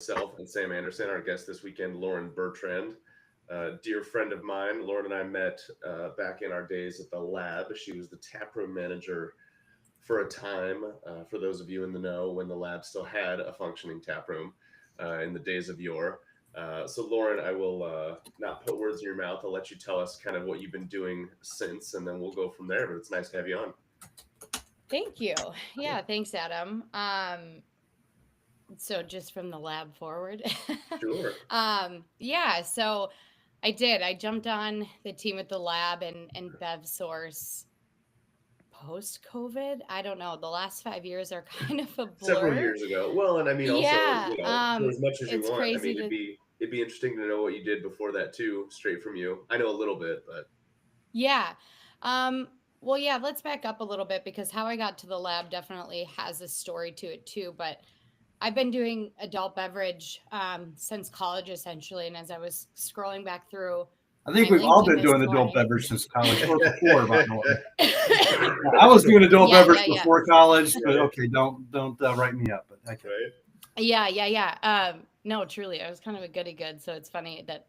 myself and Sam Anderson. Our guest this weekend, Lauren Bertrand, dear friend of mine. Lauren and I met back in our days at the lab. She was the taproom manager for a time. For those of you in the know, when the lab still had a functioning taproom in the days of yore. So, Lauren, I will not put words in your mouth. I'll let you tell us kind of what you've been doing since, and then we'll go from there. But it's nice to have you on. Thank you. Yeah, thanks, Adam. So just from the lab forward. Sure. Yeah, so I did. I jumped on the team at the lab and Bev Source post COVID. I don't know. The last 5 years are kind of a Several blur. years ago. Well, and I mean, also, Yeah, for as much as you it's want. I crazy mean, to it'd be interesting to know what you did before that too, straight from you. I know a little bit, but yeah. Um, well, yeah, let's back up a little bit because how I got to the lab definitely has a story to it too. But I've been doing adult beverage since college, essentially. And as I was scrolling back through I my think we've all LinkedIn been this doing adult morning, beverage since college or before, by the way. yeah, I was doing adult beverage yeah, before college, but right, okay, don't write me up. But okay, right. yeah. No, truly, I was kind of a goody good, so it's funny that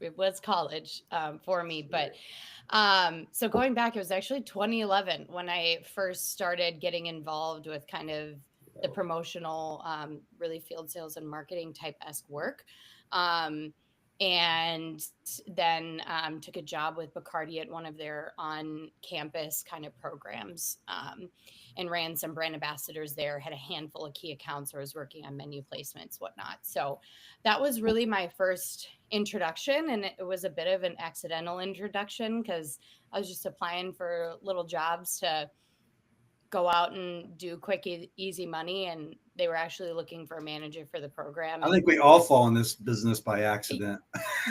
it was college for me. But so going back, it was actually 2011 when I first started getting involved with kind of the Wow. promotional, really field sales and marketing type esque work. Um, and then took a job with Bacardi at one of their on campus kind of programs, and ran some brand ambassadors there, had a handful of key accounts where I was working on menu placements, whatnot. So that was really my first introduction. And it was a bit of an accidental introduction because I was just applying for little jobs to go out and do quick, easy money. And they were actually looking for a manager for the program. I And think we all fall in this business by y- accident.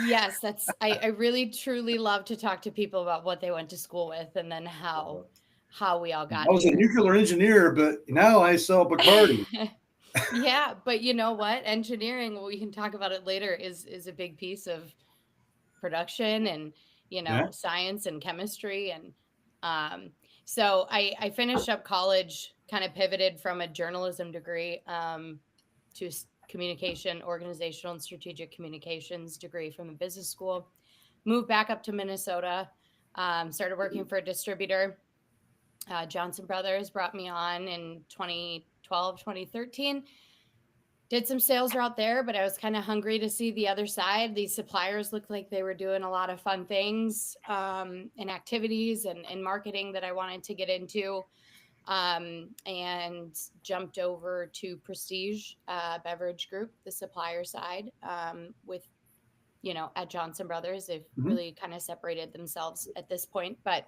yes, I really truly love to talk to people about what they went to school with and then Uh-huh. how we all I got was a here. nuclear engineer, but now I sell Bacardi. Yeah, but you know what? Engineering, well, we can talk about it later, is a big piece of production and Yeah, science and chemistry and um so I finished up college, kind of pivoted from a journalism degree to communication, organizational and strategic communications degree from the business school, moved back up to Minnesota, started working for a distributor. Johnson Brothers brought me on in 2012, 2013. Did some sales route there, but I was kind of hungry to see the other side. These suppliers looked like they were doing a lot of fun things and activities and marketing that I wanted to get into, and jumped over to Prestige Beverage Group, the supplier side, with, at Johnson Brothers. They've hmm, really kind of separated themselves at this point, but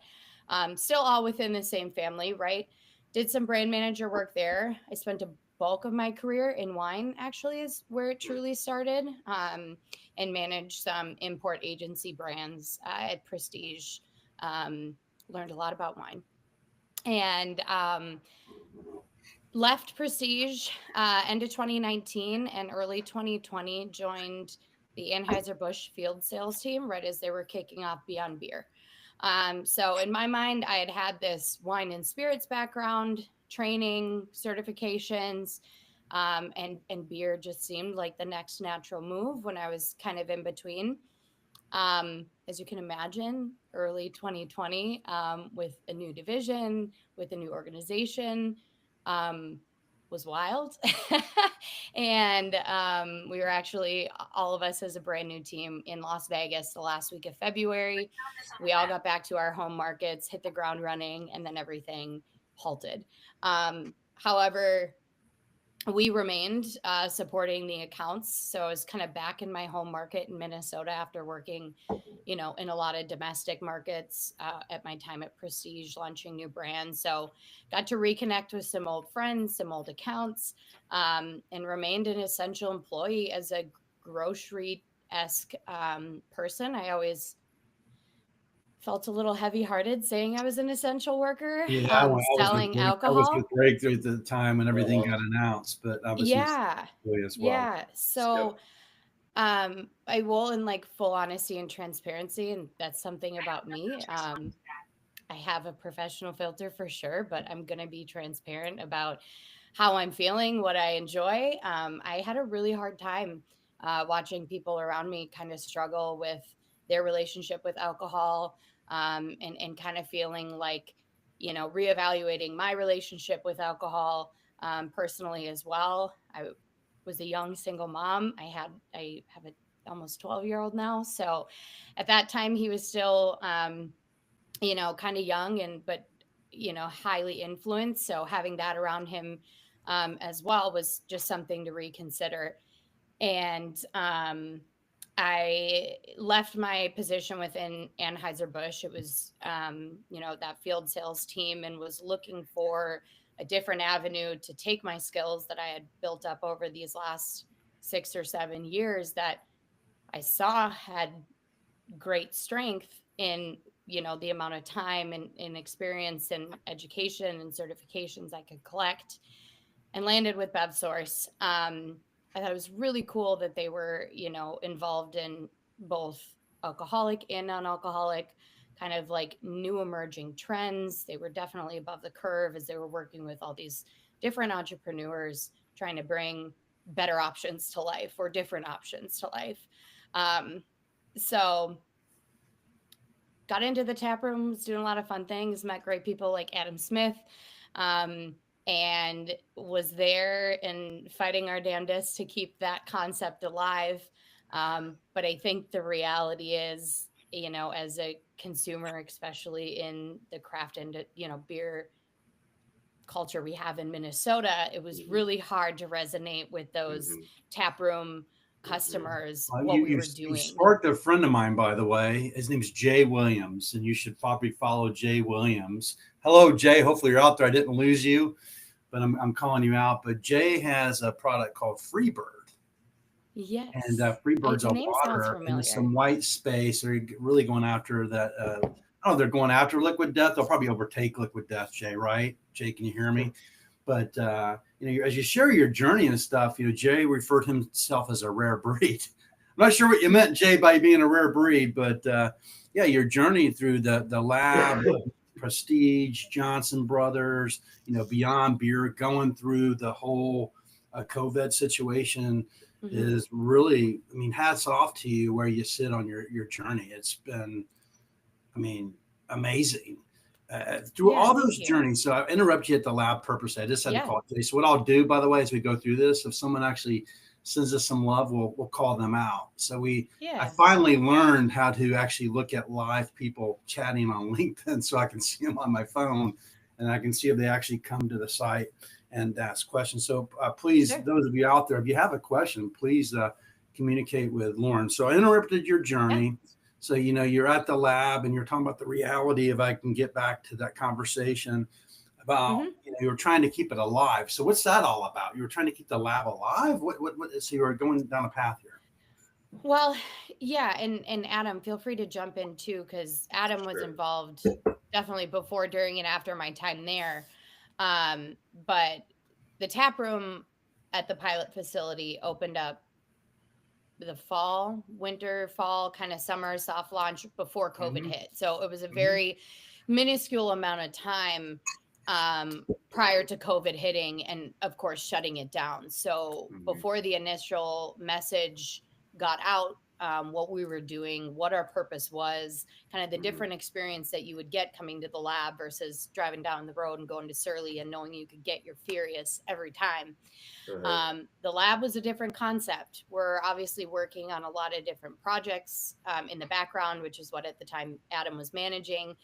still all within the same family, right? Did some brand manager work there. I spent a bulk of my career in wine, actually, is where it truly started, and managed some import agency brands at Prestige. Um, Learned a lot about wine. And left Prestige end of 2019 and early 2020, joined the Anheuser-Busch field sales team right as they were kicking off Beyond Beer. So in my mind, I had this wine and spirits background, training, certifications, and beer just seemed like the next natural move when I was kind of in between. As you can imagine, early 2020, with a new division, with a new organization, um, was wild. And we were actually, all of us as a brand new team in Las Vegas the last week of February. We all got back to our home markets, hit the ground running, and then everything halted. However, we remained supporting the accounts. So I was kind of back in my home market in Minnesota after working, in a lot of domestic markets at my time at Prestige, launching new brands. So got to reconnect with some old friends, some old accounts, and remained an essential employee as a grocery esque person. I always felt a little heavy hearted saying I was an essential worker, yeah. selling I was alcohol. with Breakthrough at the time when everything Uh-huh. got announced, but I was Yeah. employee as well. Yeah. Yep. So I will, in like full honesty and transparency, and that's something about me. I have a professional filter for sure, but I'm going to be transparent about how I'm feeling, what I enjoy. I had a really hard time watching people around me kind of struggle with their relationship with alcohol, and kind of feeling like, reevaluating my relationship with alcohol, personally as well. I was a young single mom. I have a almost 12-year-old now. So at that time he was still, kind of young but, highly influenced. So having that around him, as well, was just something to reconsider. And I left my position within Anheuser-Busch. It was, that field sales team, and was looking for a different avenue to take my skills that I had built up over these last 6 or 7 years that I saw had great strength in, the amount of time and experience and education and certifications I could collect, and landed with BevSource. I thought it was really cool that they were, involved in both alcoholic and non-alcoholic, kind of like new emerging trends. They were definitely above the curve as they were working with all these different entrepreneurs trying to bring better options to life, or different options to life. So got into the tap room, was doing a lot of fun things, met great people like Adam Smith, and was there and fighting our damnedest to keep that concept alive. But I think the reality is, as a consumer, especially in the craft and, beer culture we have in Minnesota, it was really hard to resonate with those tap room customers, what we were doing. You sparked a friend of mine, by the way. His name's Jay Williams, and you should probably follow Jay Williams. Hello, Jay. Hopefully you're out there. I didn't lose you, but I'm calling you out. But Jay has a product called Freebird. Yes. And Freebird's a water in some white space. They're really going after that. I don't know if they're going after Liquid Death. They'll probably overtake Liquid Death, Jay, right? Jay, can you hear me? But, as you share your journey and stuff, Jay referred himself as a rare breed. I'm not sure what you meant, Jay, by being a rare breed, but your journey through the lab, Prestige, Johnson Brothers, Beyond Beer, going through the whole COVID situation is really, hats off to you where you sit on your journey. It's been, amazing. Through all those journeys. So I interrupt you at the lab purpose. I just had to call it today. So what I'll do, by the way, as we go through this, if someone actually sends us some love, we'll call them out. So I finally learned how to actually look at live people chatting on LinkedIn, so I can see them on my phone, and I can see if they actually come to the site and ask questions. So please, those of you out there, if you have a question, please communicate with Lauren. So I interrupted your journey. Yeah. So, you're at the lab and you're talking about the reality, if I can get back to that conversation about, you were trying to keep it alive. So what's that all about? You were trying to keep the lab alive? What, so you were going down a path here. Well, yeah. And Adam, feel free to jump in too, because Adam was involved definitely before, during, and after my time there. But the tap room at the pilot facility opened up the fall, kind of summer soft launch before COVID hit. So it was a very minuscule amount of time prior to COVID hitting, and of course shutting it down. So before the initial message got out, what we were doing, what our purpose was, kind of the different experience that you would get coming to the lab versus driving down the road and going to Surly and knowing you could get your Furious every time. The lab was a different concept. We're obviously working on a lot of different projects in the background, which is what at the time Adam was managing.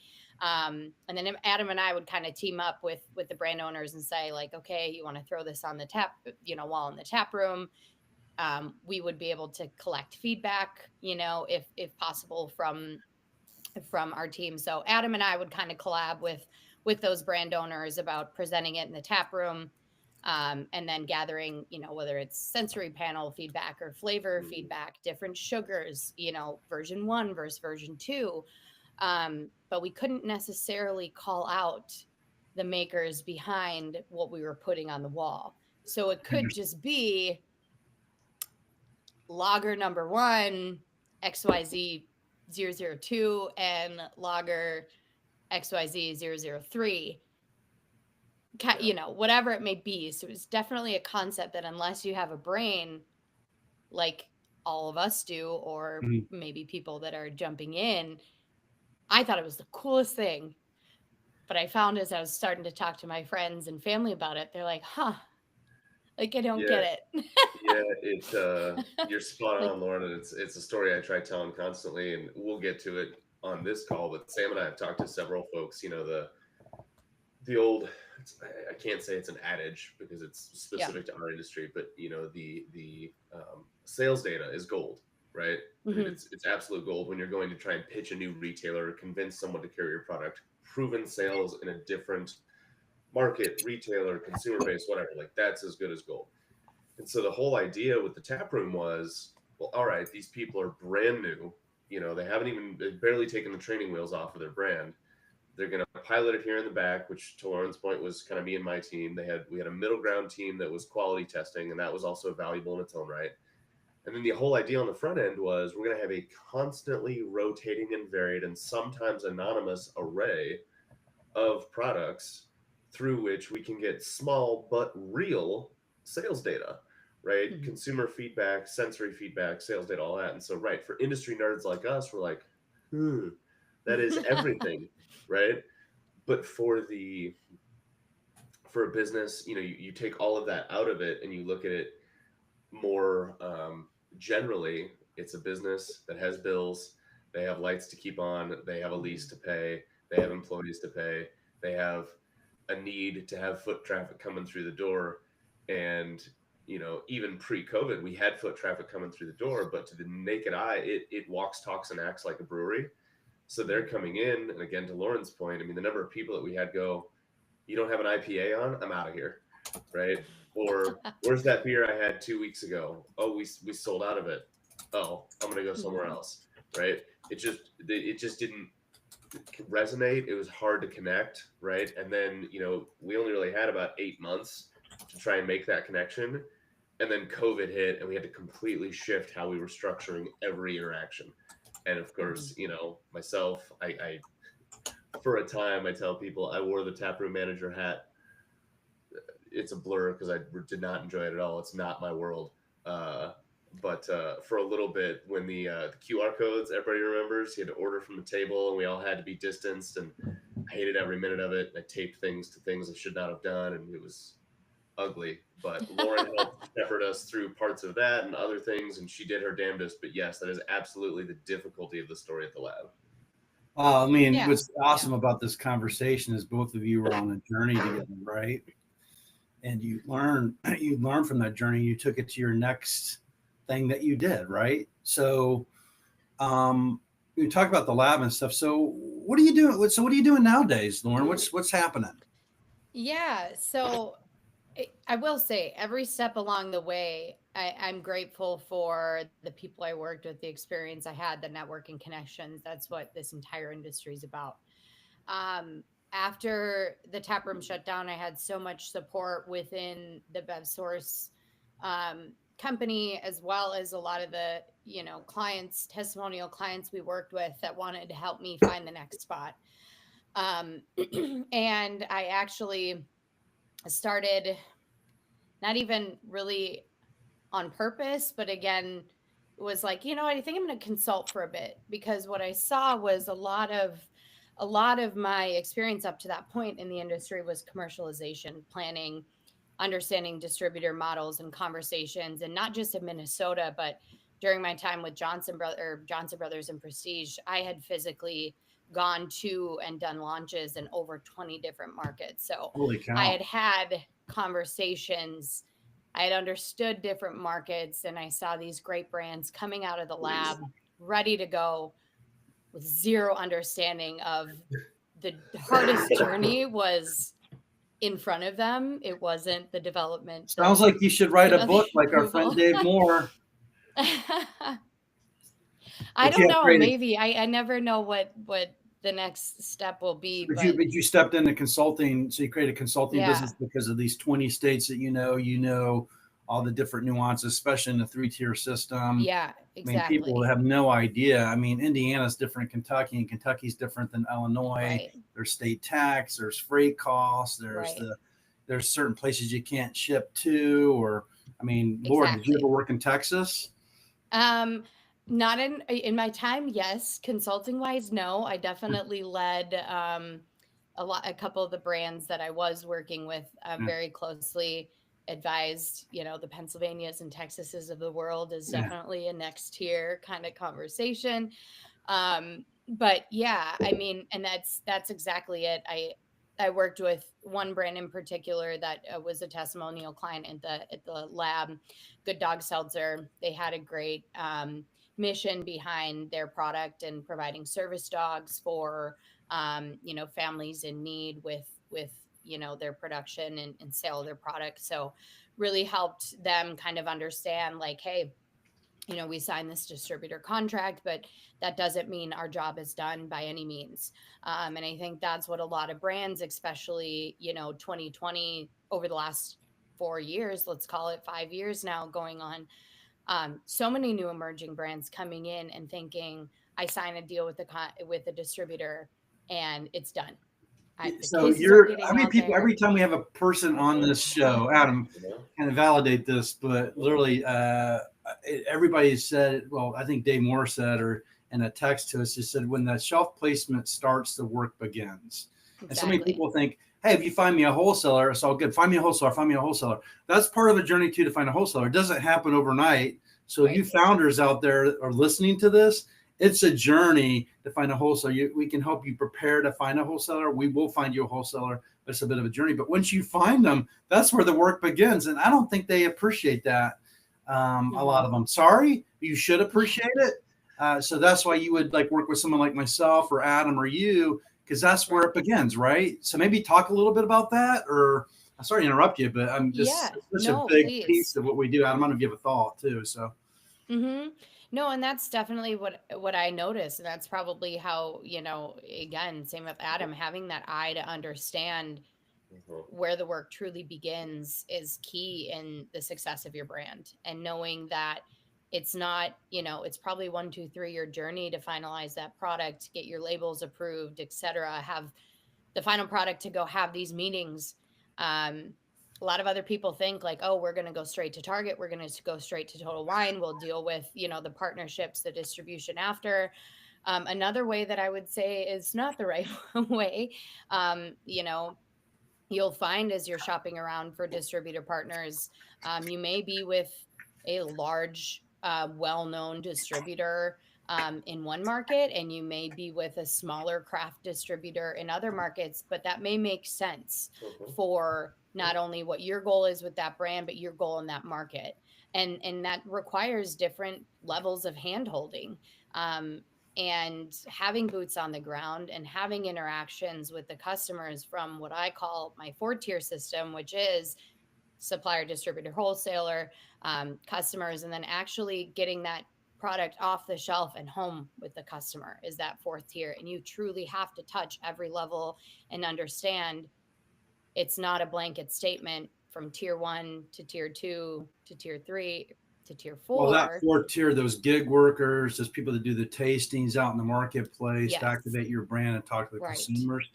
And then Adam and I would kind of team up with the brand owners and say, like, okay, you want to throw this on the tap, while in the tap room. We would be able to collect feedback, if possible from our team. So Adam and I would kind of collab with those brand owners about presenting it in the tap room, and then gathering, whether it's sensory panel feedback or flavor feedback, different sugars, version 1 versus version 2. But we couldn't necessarily call out the makers behind what we were putting on the wall. So it could just be lager number 1, XYZ 002, and lager XYZ 003. whatever it may be. So it's definitely a concept that unless you have a brain, like all of us do, or maybe people that are jumping in, I thought it was the coolest thing. But I found as I was starting to talk to my friends and family about it, they're like, huh, like I don't get it. You're spot on, Lauren. And it's a story I try telling constantly, and we'll get to it on this call. But Sam and I have talked to several folks, the old, I can't say it's an adage because it's specific to our industry, but the sales data is gold, right? It's absolute gold when you're going to try and pitch a new retailer or convince someone to carry your product. Proven sales in a different market, retailer, consumer base, whatever, like that's as good as gold. And so the whole idea with the tap room was, well, all right, these people are brand new, they've barely taken the training wheels off of their brand. They're going to pilot it here in the back, which to Lauren's point was kind of me and my team. We had a middle ground team that was quality testing, and that was also valuable in its own right. And then the whole idea on the front end was we're going to have a constantly rotating and varied and sometimes anonymous array of products through which we can get small but real sales data, right? Consumer feedback, sensory feedback, sales data, all that. And so, right, for industry nerds like us, we're like, that is everything. Right. But for a business, you take all of that out of it and you look at it more generally. It's a business that has bills. They have lights to keep on. They have a lease to pay. They have employees to pay. They have a need to have foot traffic coming through the door. And, even pre-COVID, we had foot traffic coming through the door, but to the naked eye, it walks, talks, and acts like a brewery. So they're coming in, and again, to Lauren's point, I mean, the number of people that we had go, you don't have an IPA on? I'm out of here, right? Or where's that beer I had 2 weeks ago? Oh, we sold out of it. Oh, I'm going to go somewhere else, right? It just didn't resonate. It was hard to connect, right? And then, we only really had about 8 months to try and make that connection. And then COVID hit, and we had to completely shift how we were structuring every interaction. And of course, myself, I for a time, I tell people I wore the taproom manager hat. It's a blur because I did not enjoy it at all. It's not my world. But for a little bit, when the QR codes, everybody remembers, you had to order from the table and we all had to be distanced, and I hated every minute of it. I taped things to things I should not have done, and it was ugly. But Lauren helped shepherd us through parts of that and other things, and she did her damnedest. But yes, that is absolutely the difficulty of the story at the lab. What's awesome about this conversation is both of you were on a journey together, right? And you learn from that journey. You took it to your next thing that you did, right? So you talk about the lab and stuff. So what are you doing? So what are you doing nowadays, Lauren? What's happening? Yeah. So I will say every step along the way, I'm grateful for the people I worked with, the experience I had, the networking connections. That's what this entire industry is about. After the taproom shut down, I had so much support within the BevSource company, as well as a lot of the, clients, testimonial clients we worked with that wanted to help me find the next spot. And I actually started not even really on purpose, but again, it was like, I think I'm going to consult for a bit, because what I saw was a lot of my experience up to that point in the industry was commercialization, planning, understanding distributor models and conversations, and not just in Minnesota, but during my time with Johnson Brothers and Prestige, I had physically gone to and done launches in over 20 different markets. So Holy cow. I had conversations, I had understood different markets, and I saw these great brands coming out of the lab ready to go with zero understanding of the hardest journey was in front of them. It wasn't the development. Sounds like you should write a book like our friend Dave Moore. I don't know. Maybe I never know what the next step will be. But you stepped into consulting, so you created a consulting business because of these 20 states that you know all the different nuances, especially in the 3-tier system. Yeah, exactly. I mean, people have no idea. I mean, Indiana's different than Kentucky, and Kentucky's different than Illinois. Right. There's state tax, there's freight costs, there's there's certain places you can't ship to, or, I mean, Lord, did you ever work in Texas? Not in my time. Yes. Consulting wise, no. I definitely led a couple of the brands that I was working with very closely advised. The Pennsylvanias and Texases of the world is definitely a next tier kind of conversation. But yeah, I mean, and that's exactly it. I worked with one brand in particular that was a testimonial client at the lab, Good Dog Seltzer. They had a great mission behind their product and providing service dogs for families in need with their production and sale of their product. So really helped them kind of understand, like, hey, we signed this distributor contract, but that doesn't mean our job is done by any means. And I think that's what a lot of brands, especially 2020, over the last 4 years, let's call it 5 years now going on, so many new emerging brands coming in and thinking, I sign a deal with the distributor and it's done. So how many people, every time we have a person on this show, Adam, kind of validate this, but literally everybody said, well, I think Dave Moore said, or in a text to us, he said, when the shelf placement starts, the work begins. Exactly. And so many people think, hey, if you find me a wholesaler, it's all good. Find me a wholesaler. That's part of a journey too, to find a wholesaler. It doesn't happen overnight. So you founders out there are listening to this, it's a journey to find a wholesaler. We can help you prepare to find a wholesaler. We will find you a wholesaler, but it's a bit of a journey. But once you find them, that's where the work begins. And I don't think they appreciate that. A lot of them. Sorry, you should appreciate it. So that's why you would work with someone like myself or Adam or you, because that's where it begins, right? So maybe talk a little bit about that, or I'm sorry to interrupt you, but I'm just such a big piece of what we do. I'm going to give a thought too. So. No, and that's definitely what I noticed. And that's probably how, again, same with Adam, having that eye to understand where the work truly begins is key in the success of your brand. And knowing that it's not, it's probably 1, 2, 3-year journey to finalize that product, get your labels approved, etc., have the final product to go have these meetings. A lot of other people think like, oh, we're going to go straight to Target. We're going to go straight to Total Wine. We'll deal with, the partnerships, the distribution after. Another way that I would say is not the right way. You'll find as you're shopping around for distributor partners, you may be with a large, well-known distributor in one market, and you may be with a smaller craft distributor in other markets, but that may make sense for not only what your goal is with that brand, but your goal in that market. And that requires different levels of hand-holding, and having boots on the ground and having interactions with the customers from what I call my 4-tier system, which is supplier, distributor, wholesaler, customers, and then actually getting that product off the shelf and home with the customer is that 4th tier. And you truly have to touch every level and understand it's not a blanket statement from tier 1 to tier 2 to tier 3 to tier 4. Well, that 4th tier, those gig workers, those people that do the tastings out in the marketplace to activate your brand and talk to the consumers.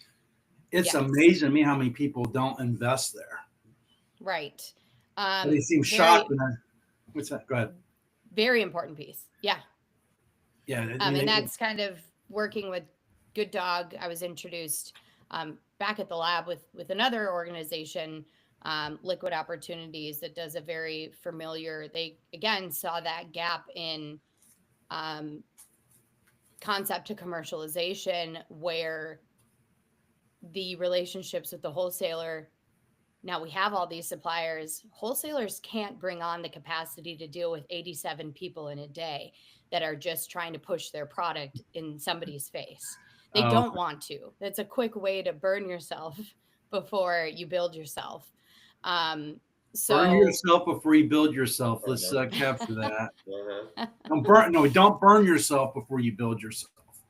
It's amazing to me how many people don't invest there. Right. They seem shocked. What's that? Go ahead. Very important piece. Yeah. Yeah. And that's kind of working with Good Dog. I was introduced back at the lab with another organization, Liquid Opportunities, that does a very familiar, they again saw that gap in concept to commercialization, where the relationships with the wholesaler, now we have all these suppliers, wholesalers can't bring on the capacity to deal with 87 people in a day that are just trying to push their product in somebody's face. They don't want to. That's a quick way to burn yourself before you build yourself. So burn yourself before you build yourself. Let's capture that. Don't burn yourself before you build yourself.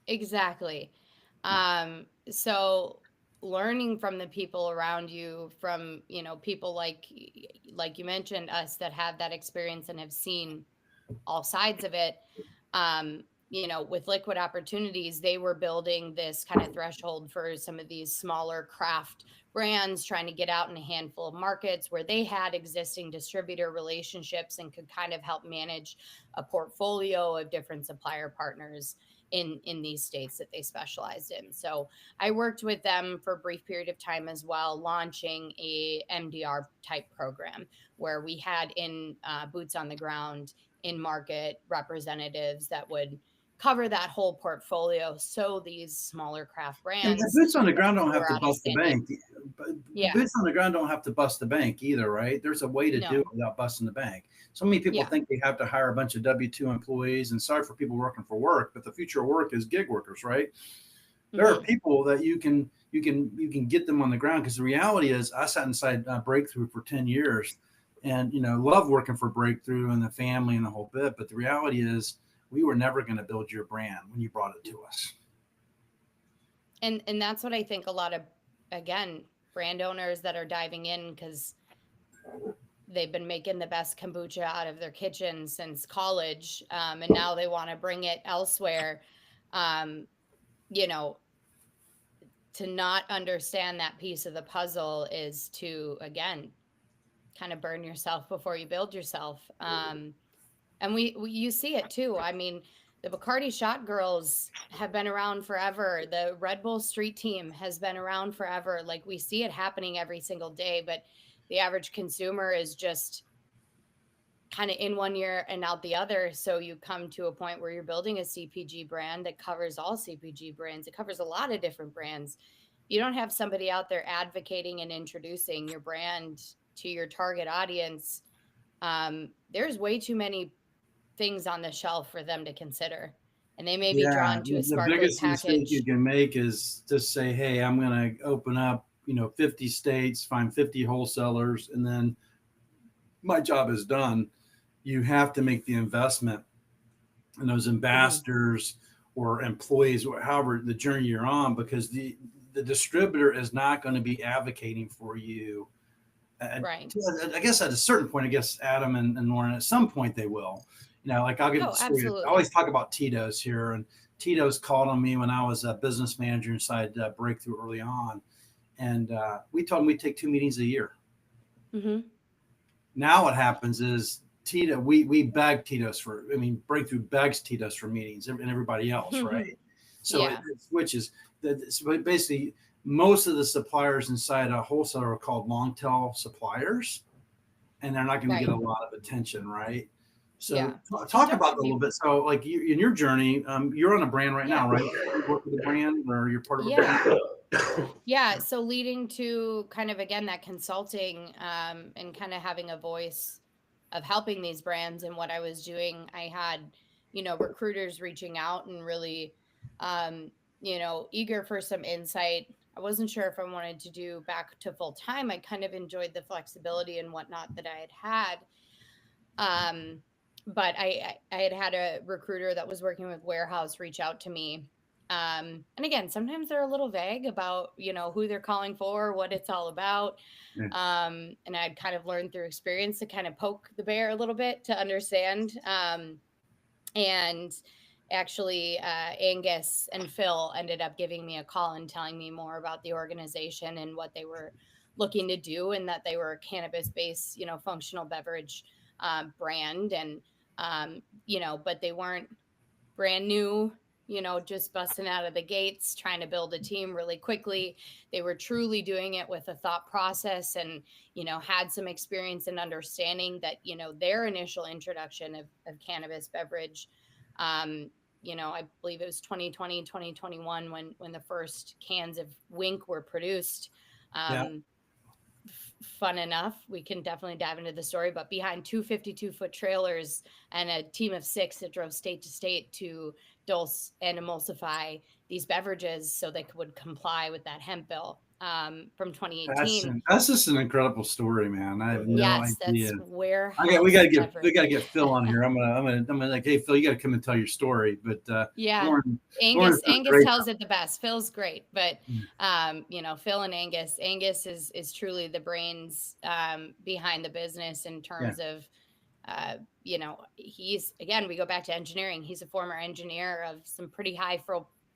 Exactly. So learning from the people around you, from people like you mentioned, us that have that experience and have seen all sides of it, with Liquid Opportunities, they were building this kind of threshold for some of these smaller craft brands trying to get out in a handful of markets where they had existing distributor relationships and could kind of help manage a portfolio of different supplier partners in these states that they specialized in. So I worked with them for a brief period of time as well, launching a MDR type program where we had boots on the ground in market representatives that would cover that whole portfolio. So these smaller craft brands, and the boots on the ground don't have to bust the bank. Boots on the ground don't have to bust the bank either, right? There's a way to do it without busting the bank. So many people think they have to hire a bunch of W-2 employees, and sorry for people working for work, but the future of work is gig workers, right? There are people that you can get them on the ground, because the reality is I sat inside Breakthrough for 10 years and, love working for Breakthrough and the family and the whole bit. But the reality is we were never going to build your brand when you brought it to us. And that's what I think a lot of, again, brand owners that are diving in because they've been making the best kombucha out of their kitchen since college. And now they want to bring it elsewhere. To not understand that piece of the puzzle is to, again, kind of burn yourself before you build yourself. And you see it too. I mean, the Bacardi Shot Girls have been around forever. The Red Bull Street Team has been around forever. Like, we see it happening every single day, but the average consumer is just kind of in one ear and out the other. So you come to a point where you're building a CPG brand that covers all CPG brands. It covers a lot of different brands. You don't have somebody out there advocating and introducing your brand to your target audience. There's way too many things on the shelf for them to consider, and they may be drawn to a sparkly package. The biggest mistake you can make is just say, hey, I'm going to open up 50 states, find 50 wholesalers, and then my job is done. You have to make the investment in those ambassadors or employees, or however the journey you're on, because the distributor is not going to be advocating for you. Right. I guess at a certain point, Adam and Lauren, at some point they will. Like I'll give a story. I always talk about Tito's here, and Tito's called on me when I was a business manager inside Breakthrough early on, and we told them we'd take 2 meetings a year. Mm-hmm. Now what happens is Tito, we beg Tito's Breakthrough begs Tito's for meetings and everybody else, right? So it switches. So basically, most of the suppliers inside a wholesaler are called long tail suppliers, and they're not going to get a lot of attention, right? So talk about it a little bit. So like in your journey, you're on a brand right now, right? You work with a brand, or you're part of a brand? Yeah. So leading to kind of, again, that consulting and kind of having a voice of helping these brands and what I was doing, I had, recruiters reaching out and really, eager for some insight. I wasn't sure if I wanted to do back to full time. I kind of enjoyed the flexibility and whatnot that I had. But I had a recruiter that was working with Warehouse reach out to me. And again, sometimes they're a little vague about, who they're calling for, what it's all about. Yeah. And I'd kind of learned through experience to kind of poke the bear a little bit to understand. And actually, Angus and Phil ended up giving me a call and telling me more about the organization and what they were looking to do, and that they were a cannabis-based, functional beverage brand. And, but they weren't brand new, just busting out of the gates, trying to build a team really quickly. They were truly doing it with a thought process and, had some experience and understanding that, their initial introduction of cannabis beverage, I believe it was 2020, 2021, when the first cans of Wink were produced. Fun enough, we can definitely dive into the story, but behind 2 52-foot trailers and a team of 6 that drove state to state to dose and emulsify these beverages so they would comply with that hemp bill from 2018. That's just an incredible story, man. I have no idea. That's where we gotta get Phil on here. I'm gonna like, hey Phil, you gotta come and tell your story. But Lauren, Angus tells it the best. Phil's great, but Phil and Angus is truly the brains behind the business in terms of we go back to engineering. He's a former engineer of some pretty high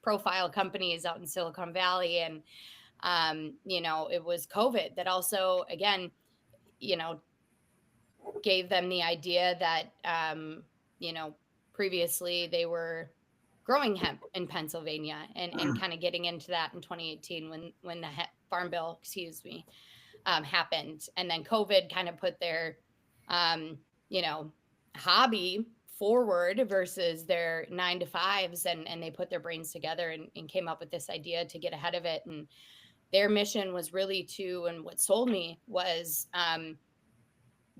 profile companies out in Silicon Valley. And, it was COVID that also, again, gave them the idea that, previously they were growing hemp in Pennsylvania and kind of getting into that in 2018 when the Farm Bill, happened. And then COVID kind of put their, hobby forward versus their 9-to-5s. And they put their brains together and came up with this idea to get ahead of it. And their mission was really and what sold me was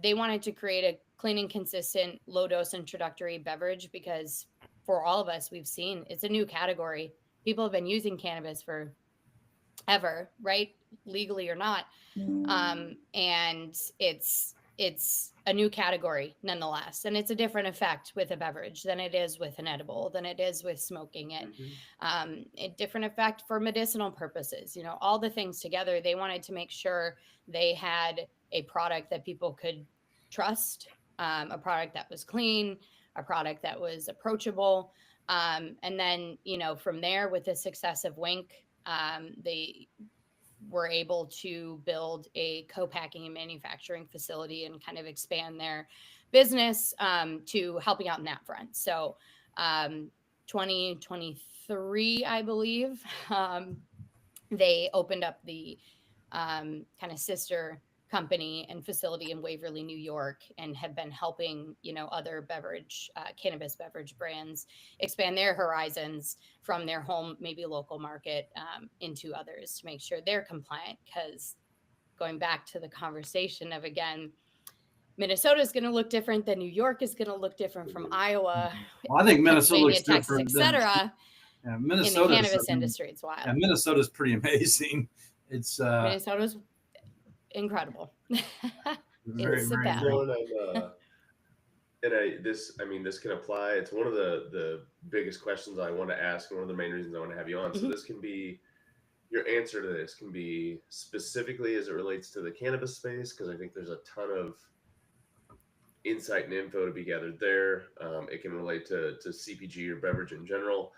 they wanted to create a clean and consistent low dose introductory beverage, because for all of us, we've seen it's a new category. People have been using cannabis for ever, right? Legally or not. And it's a new category nonetheless. And it's a different effect with a beverage than it is with an edible, than it is with smoking it. A different effect for medicinal purposes, all the things together. They wanted to make sure they had a product that people could trust, a product that was clean, a product that was approachable. And then, from there, with the success of Wink, they were able to build a co-packing and manufacturing facility and kind of expand their business to helping out in that front. So 2023, I believe, they opened up the kind of sister company and facility in Waverly, New York, and have been helping, other cannabis beverage brands expand their horizons from their home, maybe local market, into others to make sure they're compliant. Because going back to the conversation of, again, Minnesota is going to look different than New York is going to look different from Iowa. Well, I think Minnesota looks Texas, different, etc. Yeah, Minnesota in the cannabis industry, it's wild. Yeah, Minnesota's pretty amazing. It's Minnesota's incredible. Very, it's very this can apply. It's one of the biggest questions I want to ask, and one of the main reasons I want to have you on. So this can be, your answer to this can be specifically as it relates to the cannabis space, because I think there's a ton of insight and info to be gathered there. It can relate to CPG or beverage in general.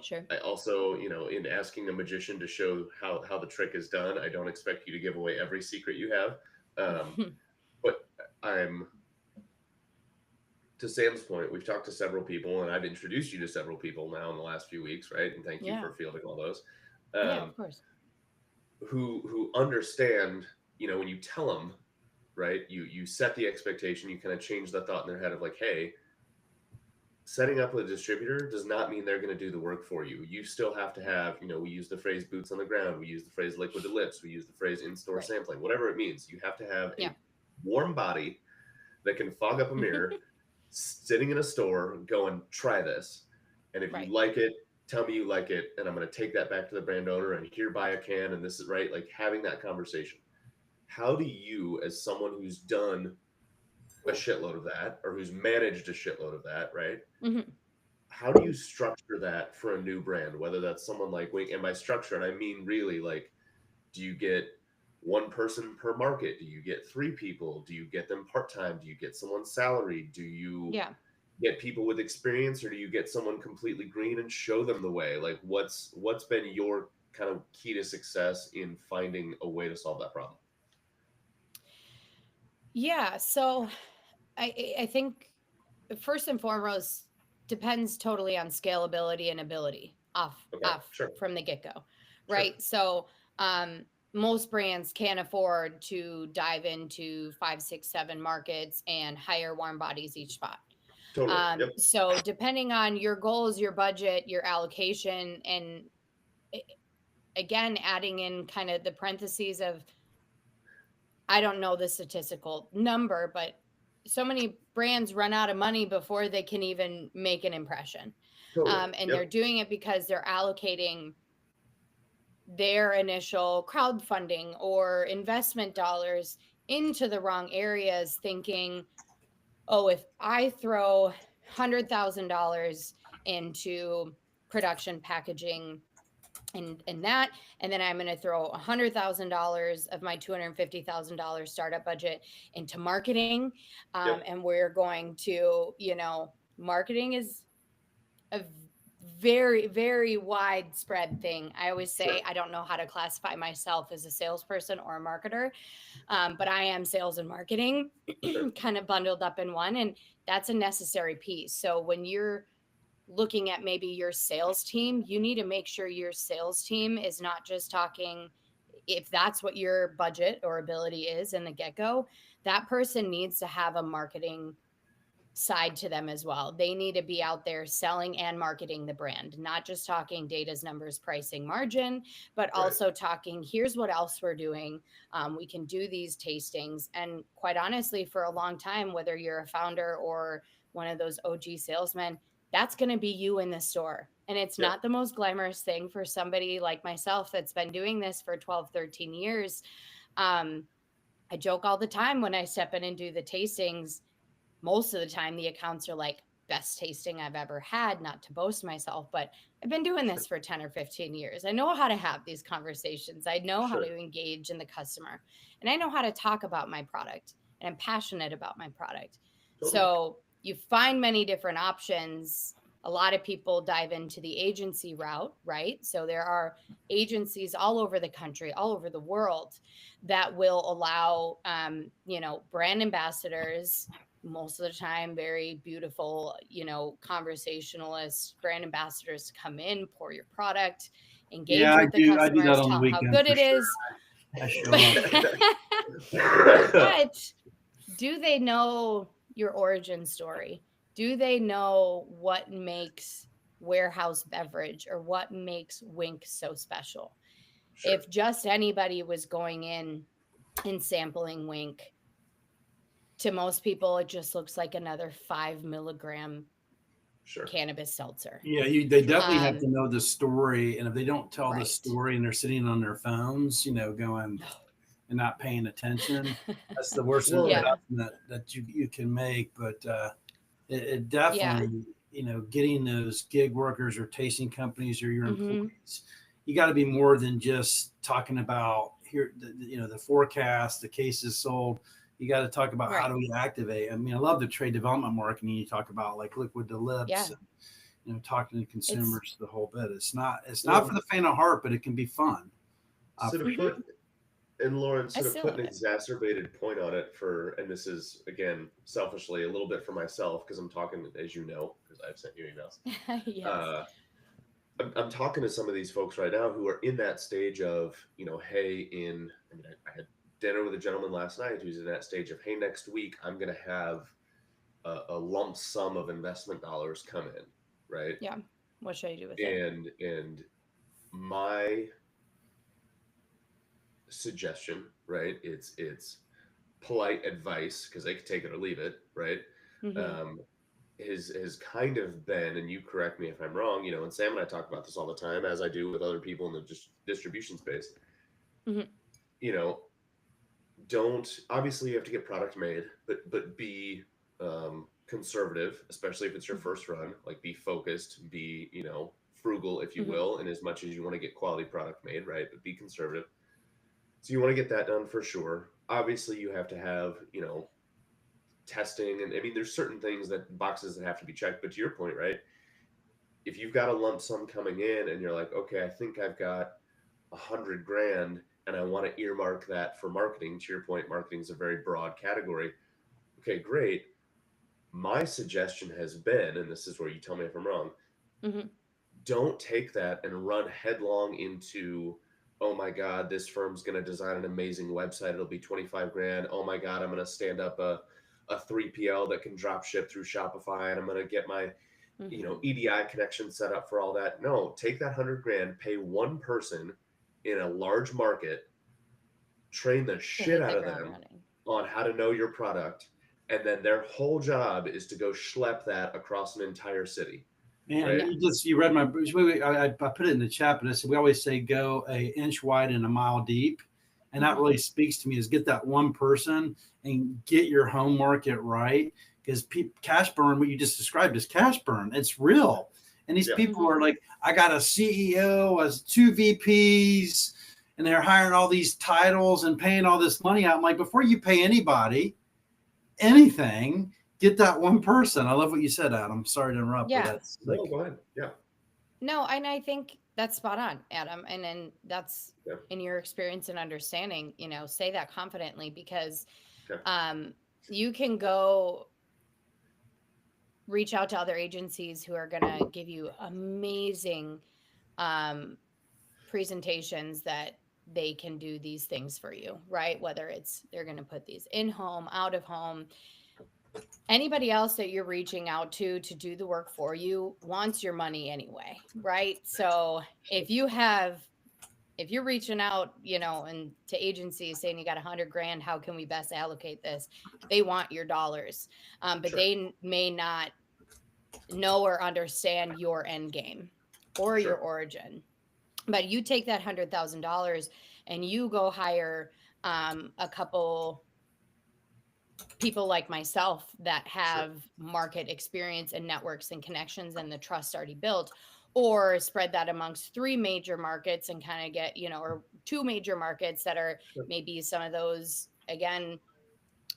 Sure. I also, in asking a magician to show how the trick is done, I don't expect you to give away every secret you have. But to Sam's point, we've talked to several people, and I've introduced you to several people now in the last few weeks, right? And thank you for fielding all those. Of course. Who understand, when you tell them, right, you set the expectation, you kind of change the thought in their head of like, hey, setting up with a distributor does not mean they're going to do the work for you. You still have to have, we use the phrase boots on the ground. We use the phrase liquid to lips. We use the phrase in-store sampling, whatever it means. You have to have a warm body that can fog up a mirror, sitting in a store going, try this. And if you like it, tell me you like it. And I'm going to take that back to the brand owner and here, buy a can. And this is right. Like having that conversation. How do you, as someone who's done a shitload of that, or who's managed a shitload of that, right? How do you structure that for a new brand, whether that's someone like Wink? And by structure, and I mean really, like, do you get one person per market? Do you get 3 people? Do you get them part-time? Do you get someone salaried? Do you get people with experience, or do you get someone completely green and show them the way? Like what's been your kind of key to success in finding a way to solve that problem? Yeah, so I think first and foremost depends totally on scalability and ability off from the get-go, right? So most brands can't afford to dive into 5, 6, 7 markets and hire warm bodies each spot. Totally. So depending on your goals, your budget, your allocation, and again, adding in kind of the parentheses of, I don't know the statistical number, but so many brands run out of money before they can even make an impression. And they're doing it because they're allocating their initial crowdfunding or investment dollars into the wrong areas, thinking, oh, if I throw $100,000 into production, packaging, in that, and then I'm going to throw $100,000 of my $250,000 startup budget into marketing, and we're going to, marketing is a very, very widespread thing. I always say I don't know how to classify myself as a salesperson or a marketer, but I am sales and marketing kind of bundled up in one, and that's a necessary piece. So when you're looking at maybe your sales team, you need to make sure your sales team is not just talking, if that's what your budget or ability is in the get-go, that person needs to have a marketing side to them as well. They need to be out there selling and marketing the brand, not just talking data's, numbers, pricing, margin, but also talking, here's what else we're doing. We can do these tastings. And quite honestly, for a long time, whether you're a founder or one of those OG salesmen, that's going to be you in the store. And it's not the most glamorous thing for somebody like myself that's been doing this for 12, 13 years. I joke all the time when I step in and do the tastings. Most of the time, the accounts are like, best tasting I've ever had, not to boast myself, but I've been doing this for 10 or 15 years. I know how to have these conversations. I know how to engage in the customer, and I know how to talk about my product, and I'm passionate about my product. So you find many different options. A lot of people dive into the agency route, right? So there are agencies all over the country, all over the world that will allow, brand ambassadors, most of the time, very beautiful, conversationalist brand ambassadors to come in, pour your product, engage with the customers, tell them how good it is. But do they know your origin story? Do they know what makes Warehouse Beverage or what makes Winc so special? If just anybody was going in and sampling Winc, to most people, it just looks like another 5 milligram cannabis seltzer. Yeah, they definitely have to know the story. And if they don't tell the story and they're sitting on their phones, going and not paying attention, that's the worst investment that you can make. But it definitely, getting those gig workers or tasting companies or your employees, you got to be more than just talking about the forecast, the cases sold. You got to talk about how do we activate. I mean, I love the trade development marketing. You talk about like liquid to lips, and, talking to consumers, the whole bit. It's not for the faint of heart, but it can be fun. And Lauren, sort of put an exacerbated point on it and this is, again, selfishly a little bit for myself, because I'm talking, as you know, because I've sent you emails. I'm talking to some of these folks right now who are in that stage of, I had dinner with a gentleman last night who's in that stage of, hey, next week I'm going to have a lump sum of investment dollars come in, right? Yeah. What should I do with it? And my suggestion, right? It's polite advice, because they can take it or leave it, right? Has kind of been, and you correct me if I'm wrong, and Sam and I talk about this all the time, as I do with other people in the distribution space. Don't, obviously you have to get product made, but be conservative, especially if it's your first run. Like, be focused, be frugal, if you will, in as much as you want to get quality product made, right? But be conservative. So you want to get that done for sure. Obviously you have to have testing, and I mean there's certain boxes that have to be checked. But to your point, right, if you've got a lump sum coming in and you're like, okay, I think I've got $100,000 and I want to earmark that for marketing. To your point, marketing is a very broad category. Okay, great. My suggestion has been, and this is where you tell me if I'm wrong, don't take that and run headlong into, oh my God, this firm's going to design an amazing website. It'll be $25,000. Oh my God, I'm going to stand up a 3PL that can drop ship through Shopify, and I'm going to get my, EDI connection set up for all that. No, take that $100,000, pay one person in a large market, train the shit out of them on how to know your product, and then their whole job is to go schlep that across an entire city. Man, right? you read my, I put it in the chat, but I said, we always say go an inch wide and a mile deep. And that really speaks to me, is get that one person and get your home market right. Because cash burn, what you just described is cash burn. It's real. And these people are like, I got a CEO, as 2 VPs, and they're hiring all these titles and paying all this money out. I'm like, before you pay anybody anything, get that one person. I love what you said, Adam. Sorry to interrupt. Yeah. But that's like, no, go ahead. Yeah. No, and I think that's spot on, Adam. And then that's in your experience and understanding, say that confidently, because you can go reach out to other agencies who are going to give you amazing presentations that they can do these things for you, right? Whether it's they're going to put these in home, out of home. Anybody else that you're reaching out to do the work for you wants your money anyway, right? So if you're reaching out, and to agencies saying you got $100,000, how can we best allocate this? They want your dollars, but they may not know or understand your end game or your origin. But you take that $100,000 and you go hire a couple people like myself that have market experience and networks and connections and the trust already built, or spread that amongst 3 major markets and kind of get, or 2 major markets that are maybe some of those, again,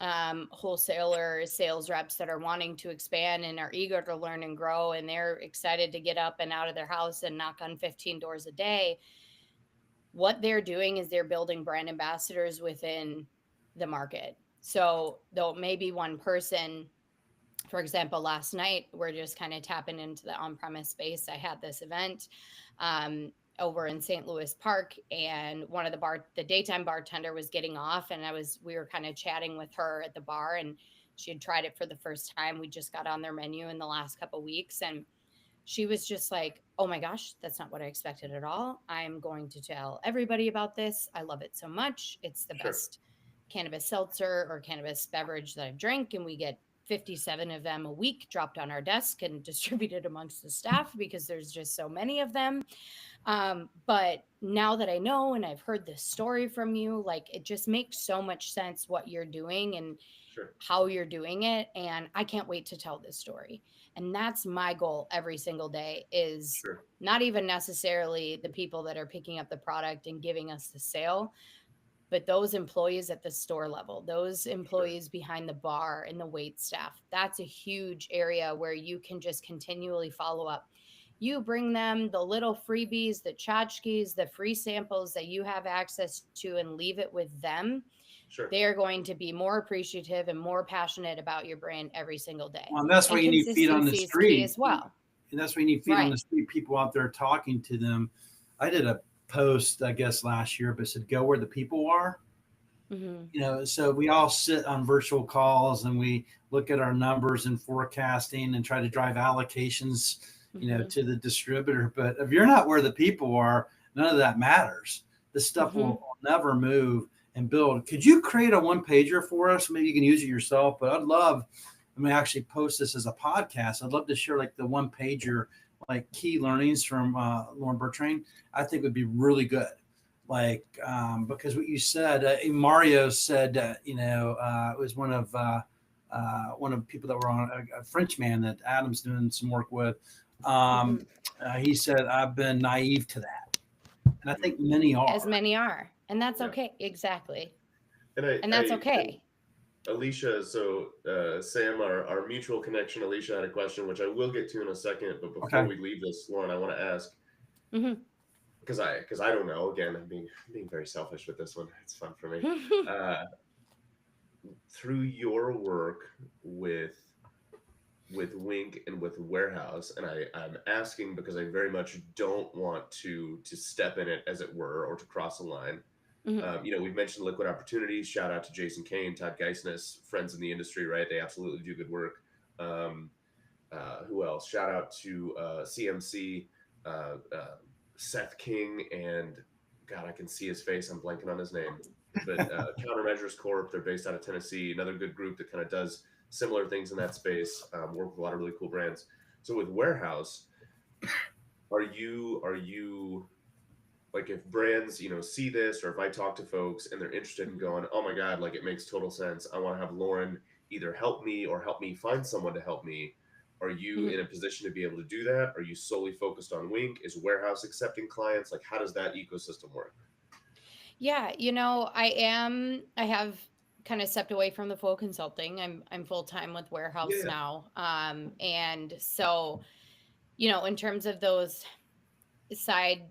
wholesaler sales reps that are wanting to expand and are eager to learn and grow, and they're excited to get up and out of their house and knock on 15 doors a day. What they're doing is they're building brand ambassadors within the market. So though maybe one person, for example, last night, we're just kind of tapping into the on-premise space. I had this event over in St. Louis Park, and one of the daytime bartender was getting off, and we were kind of chatting with her at the bar, and she had tried it for the first time. We just got on their menu in the last couple of weeks, and she was just like, oh my gosh, that's not what I expected at all. I'm going to tell everybody about this. I love it so much. It's the best cannabis seltzer or cannabis beverage that I've drank, and we get 57 of them a week dropped on our desk and distributed amongst the staff because there's just so many of them. But now that I know, and I've heard this story from you, like, it just makes so much sense what you're doing and how you're doing it. And I can't wait to tell this story. And that's my goal every single day, is not even necessarily the people that are picking up the product and giving us the sale, but those employees at the store level, those employees behind the bar and the wait staff. That's a huge area where you can just continually follow up. You bring them the little freebies, the tchotchkes, the free samples that you have access to, and leave it with them. They are going to be more appreciative and more passionate about your brand every single day. Well, and that's why you need feet on the street as well. And that's why you need feet on the street, people out there talking to them. I did a post, I guess, last year, but said, go where the people are. So we all sit on virtual calls and we look at our numbers and forecasting and try to drive allocations, to the distributor. But if you're not where the people are, none of that matters. This stuff will never move and build. Could you create a 1-pager for us? Maybe you can use it yourself, but I may actually post this as a podcast. I'd love to share like the 1-pager, like key learnings from Lauren Bertrand. I think would be really good. Like, because what you said, Mario said, it was one of the people that were on, a French man that Adam's doing some work with. He said, I've been naive to that. And I think many are. As many are. And that's okay. Exactly. And that's okay. Alicia, so Sam, our mutual connection, Alicia had a question, which I will get to in a second. But before we leave this, Lauren, I want to ask, because I don't know. Again, I'm being very selfish with this one. It's fun for me. Through your work with Wink and with Warehouse, and I'm asking because I very much don't want to step in it, as it were, or to cross a line. We've mentioned Liquid Opportunities. Shout out to Jason Kane, Todd Geisness, friends in the industry, right? They absolutely do good work. Who else? Shout out to CMC, Seth King, and God, I can see his face. I'm blanking on his name. But Countermeasures Corp. They're based out of Tennessee. Another good group that kind of does similar things in that space. Work with a lot of really cool brands. So with Warehouse, are you like, if brands, see this, or if I talk to folks and they're interested in going, oh my God, like, it makes total sense, I want to have Lauren either help me or help me find someone to help me. Are you in a position to be able to do that? Are you solely focused on Wink? Is warehouse accepting clients? Like, how does that ecosystem work? Yeah, I have kind of stepped away from the full consulting. I'm full time with warehouse Yeah. now. And so, in terms of those side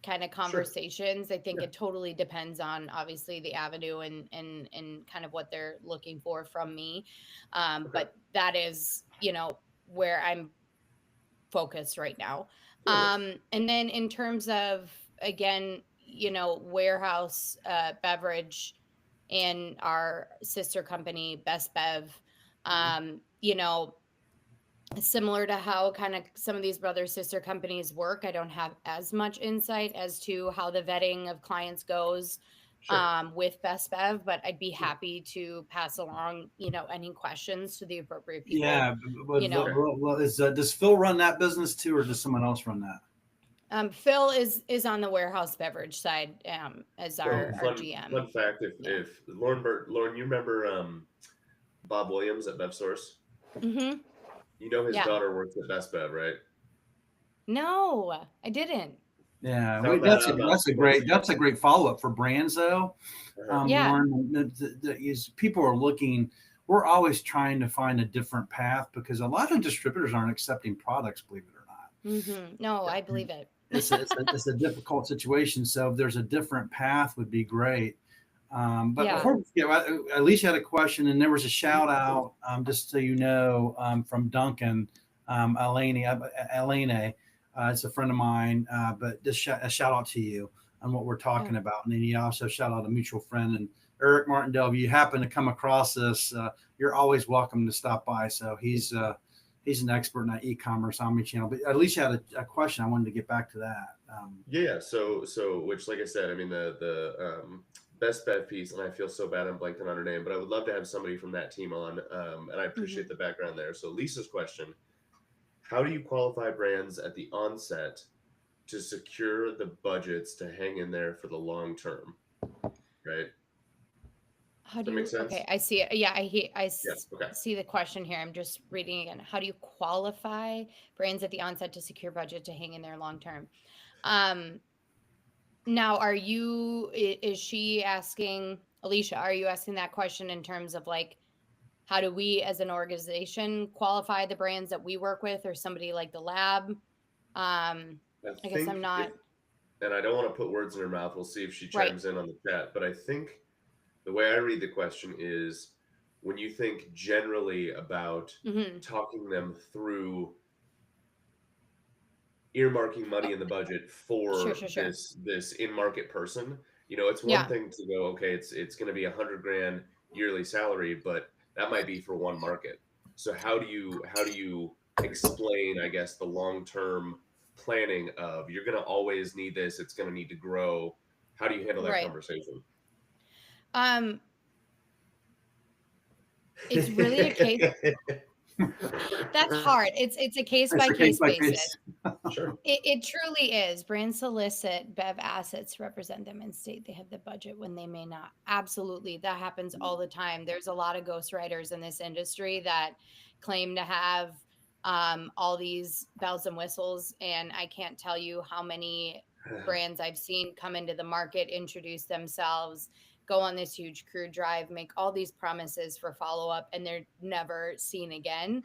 kind of Sure. conversations, I think Yeah. it totally depends on obviously the avenue and kind of what they're looking for from me. Okay. But that is, where I'm focused right now. Totally. And then in terms of, again, warehouse beverage and our sister company Best Bev, Mhm. similar to how kind of some of these brother sister companies work, I don't have as much insight as to how the vetting of clients goes Sure. with Best Bev, but I'd be Yeah. happy to pass along, any questions to the appropriate people. Yeah, but Okay. does Phil run that business too, or does someone else run that? Phil is on the warehouse beverage side as our GM. Fun fact: if Lauren, you remember Bob Williams at BevSource? Mm-hmm. You know his daughter works at Best Bev, right? No, I didn't. Yeah, that's a great follow up for brands though. Yeah. Lauren, people are looking. We're always trying to find a different path because a lot of distributors aren't accepting products, believe it or not. Mm-hmm. No, I believe it. It's a difficult situation. So if there's a different path, would be great. But before we get, Alicia had a question, and there was a shout out, just so you know, from Duncan, Elena. It's a friend of mine, but just a shout out to you on what we're talking about. And then you also shout out a mutual friend and Eric Martindale. If you happen to come across this, you're always welcome to stop by. So he's an expert in that e-commerce omnichannel. But at least you had a question. I wanted to get back to that. So which, like I said, I mean the Best Bev piece, and I feel so bad I'm blanking on her name, but I would love to have somebody from that team on, and I appreciate the background there. So Lisa's question: how do you qualify brands at the onset to secure the budgets to hang in there for the long term? Right? How do you? Okay, I see it. Yeah, see the question here. I'm just reading again. How do you qualify brands at the onset to secure budget to hang in there long term? Now, is she asking, Alicia, are you asking that question in terms of like, how do we as an organization qualify the brands that we work with, or somebody like the lab? I guess I'm not. And I don't want to put words in her mouth. We'll see if she chimes in on the chat. But I think the way I read the question is, when you think generally about talking them through earmarking money in the budget for this in-market person, it's one thing to go, okay, it's going to be $100,000 yearly salary, but that might be for one market. So how do you explain, I guess, the long-term planning of, you're going to always need this, it's going to need to grow? How do you handle that conversation? It's really a case. That's hard. It's a case by case basis. Sure. It truly is. Brands solicit Bev assets, represent them, and state they have the budget when they may not. Absolutely. That happens all the time. There's a lot of ghostwriters in this industry that claim to have all these bells and whistles. And I can't tell you how many brands I've seen come into the market, introduce themselves, go on this huge crew drive, make all these promises for follow-up, and they're never seen again.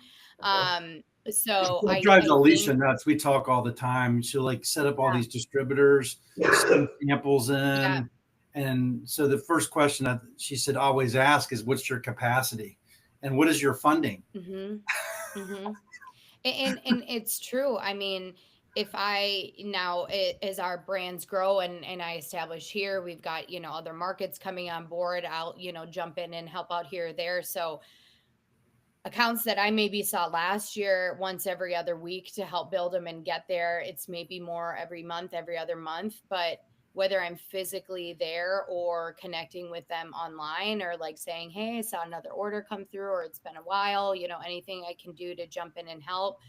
So it drives Alicia nuts. We talk all the time. She'll like set up all these distributors, send samples in. And so the first question that she said always ask is, what's your capacity? And what is your funding? And it's true. I mean, if as our brands grow and I establish here, we've got, other markets coming on board, I'll, jump in and help out here or there. So accounts that I maybe saw last year once every other week to help build them and get there, it's maybe more every month, every other month. But whether I'm physically there or connecting with them online, or like saying, hey, I saw another order come through, or it's been a while, anything I can do to jump in and help,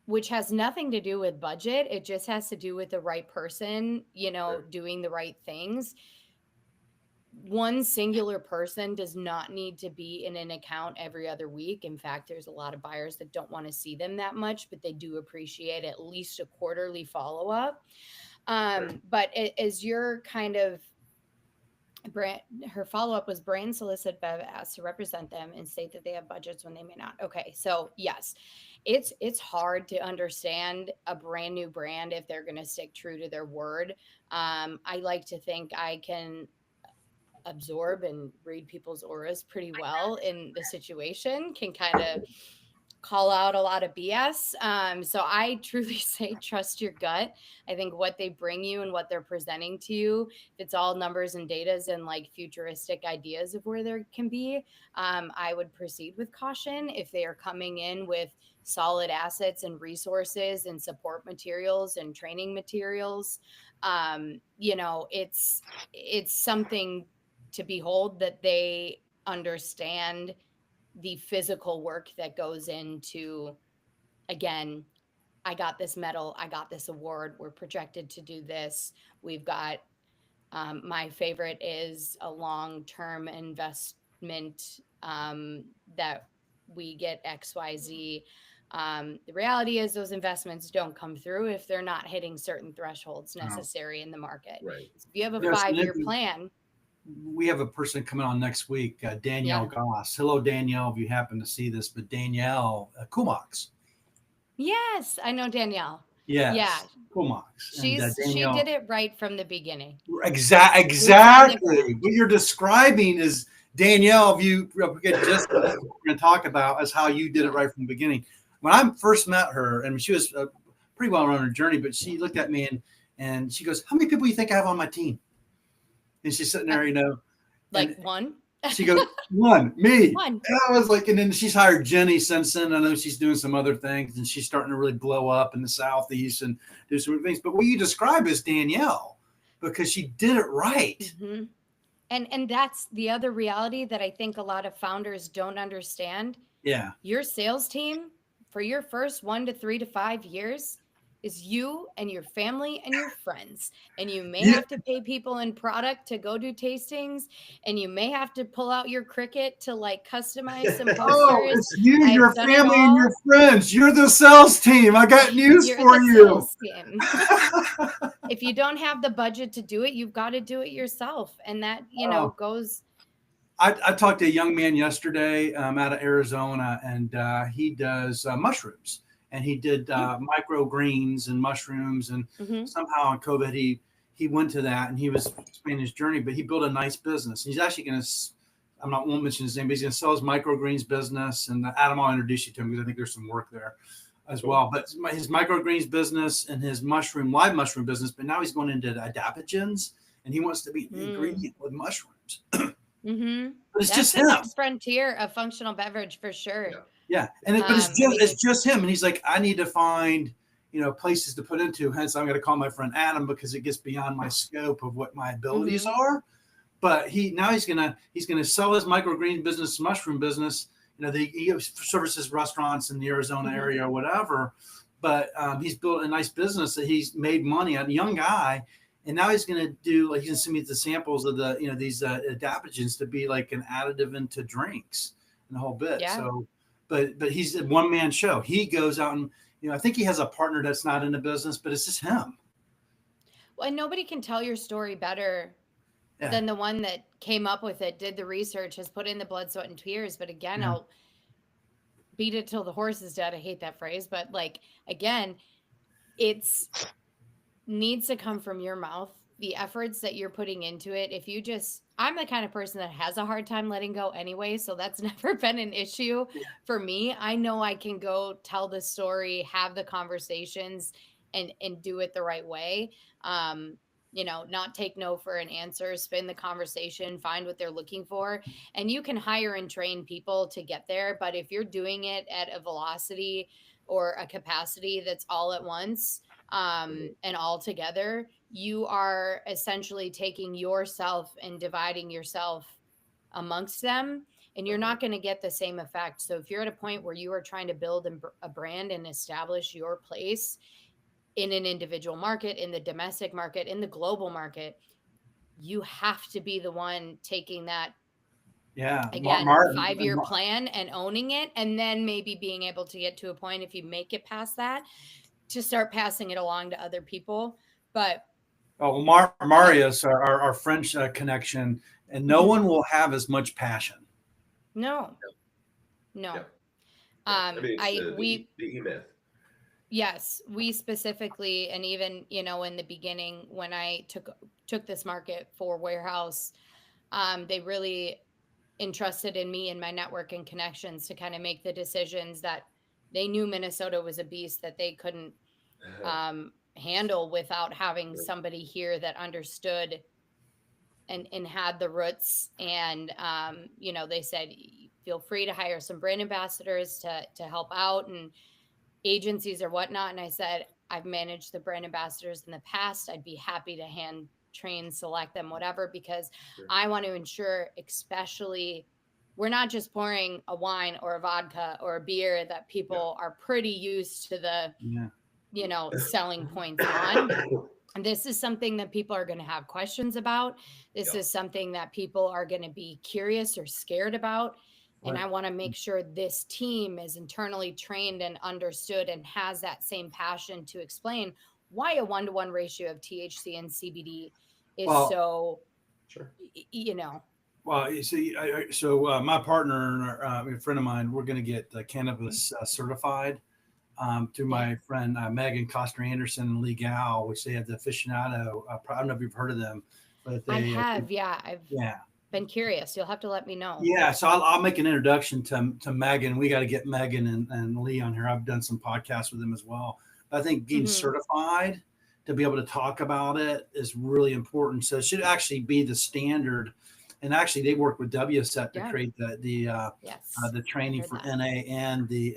which has nothing to do with budget. It just has to do with the right person, doing the right things. one singular person does not need to be in an account every other week. In fact, there's a lot of buyers that don't want to see them that much, but they do appreciate at least a quarterly follow-up. But as your kind of brand, her follow-up was brand solicit Bev asked to represent them and state that they have budgets when they may not. Okay, so yes, it's hard to understand a brand new brand if they're going to stick true to their word. I like to think I can absorb and read people's auras pretty well in the situation, can kind of call out a lot of BS. So I truly say trust your gut. I think what they bring you and what they're presenting to you, if it's all numbers and datas and like futuristic ideas of where there can be, I would proceed with caution. If they are coming in with solid assets and resources and support materials and training materials, it's something to behold that they understand the physical work that goes into, again, I got this medal, I got this award, we're projected to do this. We've got, my favorite is a long-term investment that we get XYZ. The reality is those investments don't come through if they're not hitting certain thresholds necessary in the market. Right. So if you have a 5-year plan. We have a person coming on next week, Danielle Goss. Hello, Danielle, if you happen to see this, but Danielle Kumax. Yes, I know Danielle. Yes, yeah, Kumax. She did it right from the beginning. Exactly. What you're describing is Danielle. If you get just what we're going to talk about is how you did it right from the beginning. When I first met her, and she was pretty well on her journey, but she looked at me and she goes, "How many people do you think I have on my team?" And she's sitting there, like one. She goes, "One, me." One. And I was like, and then she's hired Jenny since then. I know she's doing some other things, and she's starting to really blow up in the Southeast and do some things. But what you describe is Danielle, because she did it right. Mm-hmm. And that's the other reality that I think a lot of founders don't understand. Yeah. Your sales team for your first 1 to 3 to 5 years is you and your family and your friends. And you may have to pay people in product to go do tastings, and you may have to pull out your Cricut to like customize some posters. Oh, it's you, your family, and your friends. You're the sales team. I got news for you. If you don't have the budget to do it, you've got to do it yourself. And that, goes. I talked to a young man yesterday out of Arizona, and he does mushrooms. And he did microgreens and mushrooms, and somehow on COVID he went to that, and he was expanding his journey. But he built a nice business. He's actually going to, won't mention his name, but he's going to sell his microgreens business. And Adam, I'll introduce you to him because I think there's some work there as well. But his microgreens business and his live mushroom business. But now he's going into adaptogens, and he wants to be the ingredient with mushrooms. But it's That's just the him. Next frontier of functional beverage for sure. Yeah, and but it's just him, and he's like, I need to find places to put into. Hence, I'm going to call my friend Adam because it gets beyond my scope of what my abilities are. But he's gonna sell his microgreen business, mushroom business. He services restaurants in the Arizona area or whatever. But he's built a nice business that he's made money on. A young guy. And now he's going to do he's going to send me the samples of the these adaptogens to be like an additive into drinks and the whole bit. Yeah. So. But he's a one-man show. He goes out and, I think he has a partner that's not in the business, but it's just him. Well, and nobody can tell your story better than the one that came up with it, did the research, has put in the blood, sweat, and tears. But again, I'll beat it till the horse is dead. I hate that phrase. But again, it's needs to come from your mouth. The efforts that you're putting into it. I'm the kind of person that has a hard time letting go anyway. So that's never been an issue for me. I know I can go tell the story, have the conversations and do it the right way. Not take no for an answer, spin the conversation, find what they're looking for. And you can hire and train people to get there. But if you're doing it at a velocity or a capacity that's all at once, and all together, you are essentially taking yourself and dividing yourself amongst them, and you're not going to get the same effect. So if you're at a point where you are trying to build a brand and establish your place in an individual market, in the domestic market, in the global market, you have to be the one taking that. Yeah. Again, 5-year plan and owning it. And then maybe being able to get to a point, if you make it past that, to start passing it along to other people. But Marius, our French connection, and no one will have as much passion. No. The E-Myth. Yes, we specifically, and even, in the beginning when I took this market for warehouse, they really entrusted in me and my network and connections to kind of make the decisions that they knew Minnesota was a beast that they couldn't handle without having somebody here that understood and had the roots. And, they said, feel free to hire some brand ambassadors to help out and agencies or whatnot. And I said, I've managed the brand ambassadors in the past. I'd be happy to hand train, select them, whatever, because I want to ensure, especially, we're not just pouring a wine or a vodka or a beer that people are pretty used to the, selling points on. And this is something that people are going to have questions about. This is something that people are going to be curious or scared about. And I want to make sure this team is internally trained and understood and has that same passion to explain why a 1-to-1 ratio of THC and CBD is so, Well, you see, so my partner and a friend of mine, we're going to get cannabis certified through my friend Megan Costner Anderson and Lee Gal, which they have the aficionado. I don't know if you've heard of them, but they I have. I've been curious. You'll have to let me know. Yeah, so I'll make an introduction to Megan. We got to get Megan and Lee on here. I've done some podcasts with them as well. But I think being certified to be able to talk about it is really important. So it should actually be the standard. And actually, they work with WSET to create the training for NA and the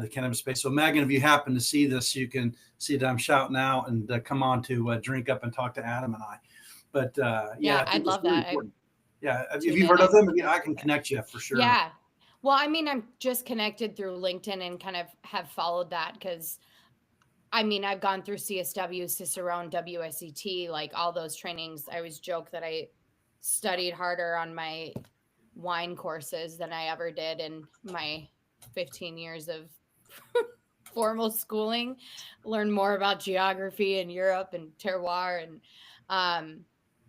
cannabis space. So Megan, if you happen to see this, you can see that I'm shouting out and come on to Drink Up and talk to Adam and I. But I'd love that. Have you heard of them? I can connect you for sure. Yeah. Well, I mean, I'm just connected through LinkedIn and kind of have followed that because, I've gone through CSW, Cicerone, WSET, like all those trainings. I always joke that I studied harder on my wine courses than I ever did in my 15 years of formal schooling. Learned more about geography in Europe and terroir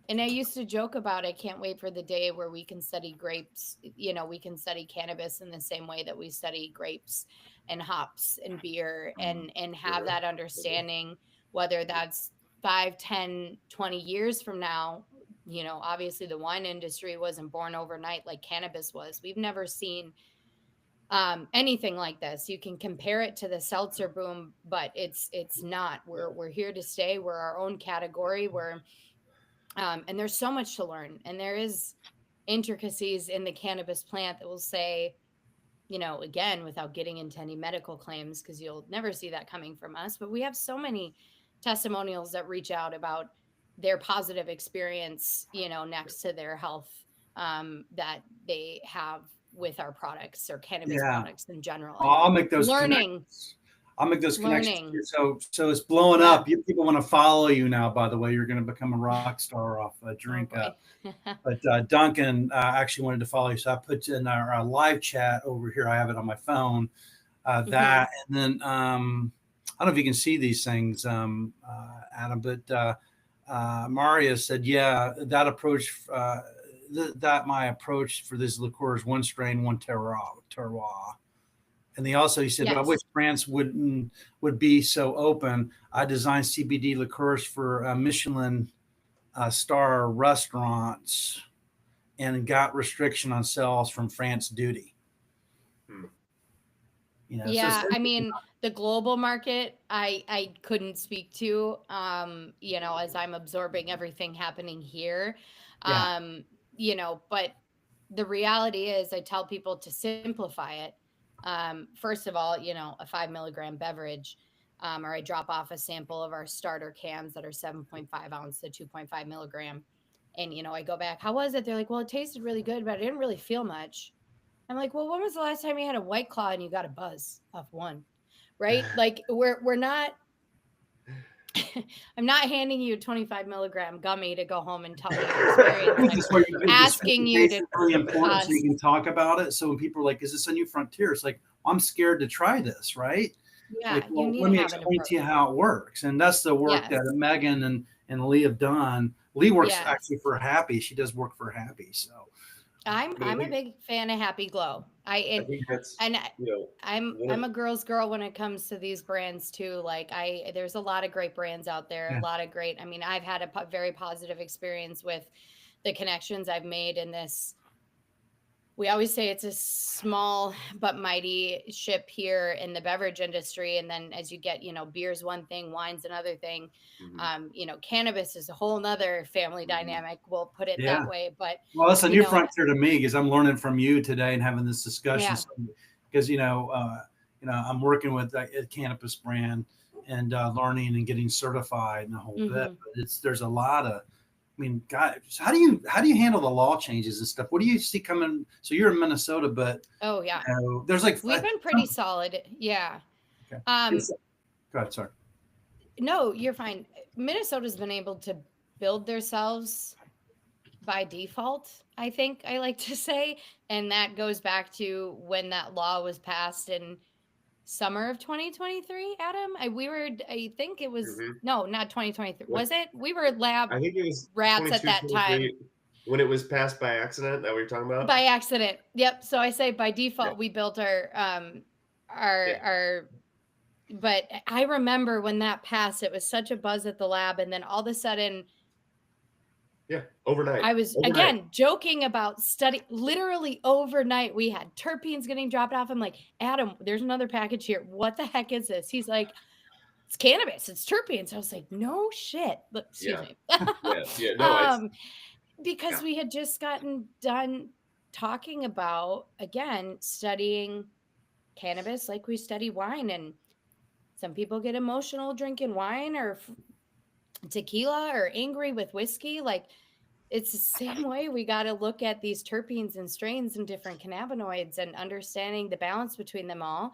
and I used to joke about, I can't wait for the day where we can study grapes. We can study cannabis in the same way that we study grapes and hops and beer and have that understanding, whether that's 5, 10, 20 years from now. Obviously the wine industry wasn't born overnight like cannabis was. We've never seen anything like this. You can compare it to the seltzer boom, but it's not. We're here to stay. We're our own category. And there's so much to learn, and there is intricacies in the cannabis plant that will say, again, without getting into any medical claims, because you'll never see that coming from us, but we have so many testimonials that reach out about their positive experience, next to their health that they have with our products or cannabis products in general. I'll make those connections. So it's blowing up. People want to follow you now, by the way. You're going to become a rock star off Drink Up. But Duncan actually wanted to follow you. So I put in our live chat over here. I have it on my phone. And then I don't know if you can see these things, Adam, but Maria said, that approach, that my approach for this liqueur is one strain, one terroir. And he said, I wish France would be so open. I designed CBD liqueurs for Michelin star restaurants and got restriction on sales from France duty. The global market, I couldn't speak to, as I'm absorbing everything happening here. But the reality is I tell people to simplify it. First of all, a 5 milligram beverage, or I drop off a sample of our starter cans that are 7.5 ounce to 2.5 milligram. And, I go back, how was it? They're like, well, it tasted really good, but I didn't really feel much. I'm like, well, when was the last time you had a White Claw and you got a buzz off one? Right? Like we're not, I'm not handing you a 25 milligram gummy to go home and tell me your experience. I'm asking you to really important so you can talk about it. So when people are like, "Is this a new frontier?" It's like, I'm scared to try this, right? Yeah, like, well, let me explain to you how it works. And that's the work that Megan and Lee have done. Lee works actually for Happy. She does work for Happy. So I'm a big fan of Happy Glow. I think that's, and I'm a girl's girl when it comes to these brands too. Like there's a lot of great brands out there, a lot of great. I mean, I've had a very positive experience with the connections I've made in this. We always say it's a small but mighty ship here in the beverage industry. And then as you get, beer's one thing, wine's another thing. Cannabis is a whole nother family dynamic. We'll put it that way. But that's a new frontier to me because I'm learning from you today and having this discussion. Because I'm working with a cannabis brand and learning and getting certified and the whole bit. But there's a lot of. I mean, God, how do you handle the law changes and stuff? What do you see coming? So you're in Minnesota, but there's like we've been pretty solid, yeah. Okay. Go ahead, sorry. No, you're fine. Minnesota's been able to build themselves by default, I think I like to say, and that goes back to when that law was passed in summer of 2023, Adam. I think it was no, not 2023. Was it? We were lab. I think it was rats at that time when it was passed by accident. That what you're talking about? By accident. Yep. So I say by default we built our. But I remember when that passed, it was such a buzz at the lab, and then all of a sudden. Overnight. I was again joking about literally overnight. We had terpenes getting dropped off. I'm like, Adam, there's another package here. What the heck is this? He's like, it's cannabis. It's terpenes. I was like, no shit. But excuse me. No, because we had just gotten done talking about, again, studying cannabis like we study wine. And some people get emotional drinking wine or tequila or angry with whiskey. Like, it's the same way. We got to look at these terpenes and strains and different cannabinoids and understanding the balance between them all.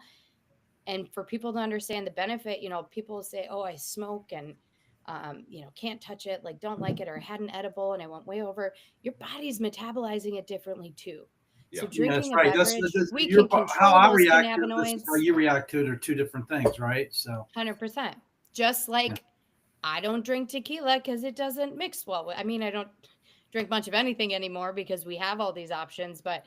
And for people to understand the benefit, people say, oh, I smoke and, can't touch it, like don't like it, or I had an edible and I went way over. Your body's metabolizing it differently too. So drinking a beverage, we can control how those cannabinoids. How you react to it are two different things, right? So 100%. Just like I don't drink tequila because it doesn't mix well. I mean, I don't drink much of anything anymore because we have all these options, but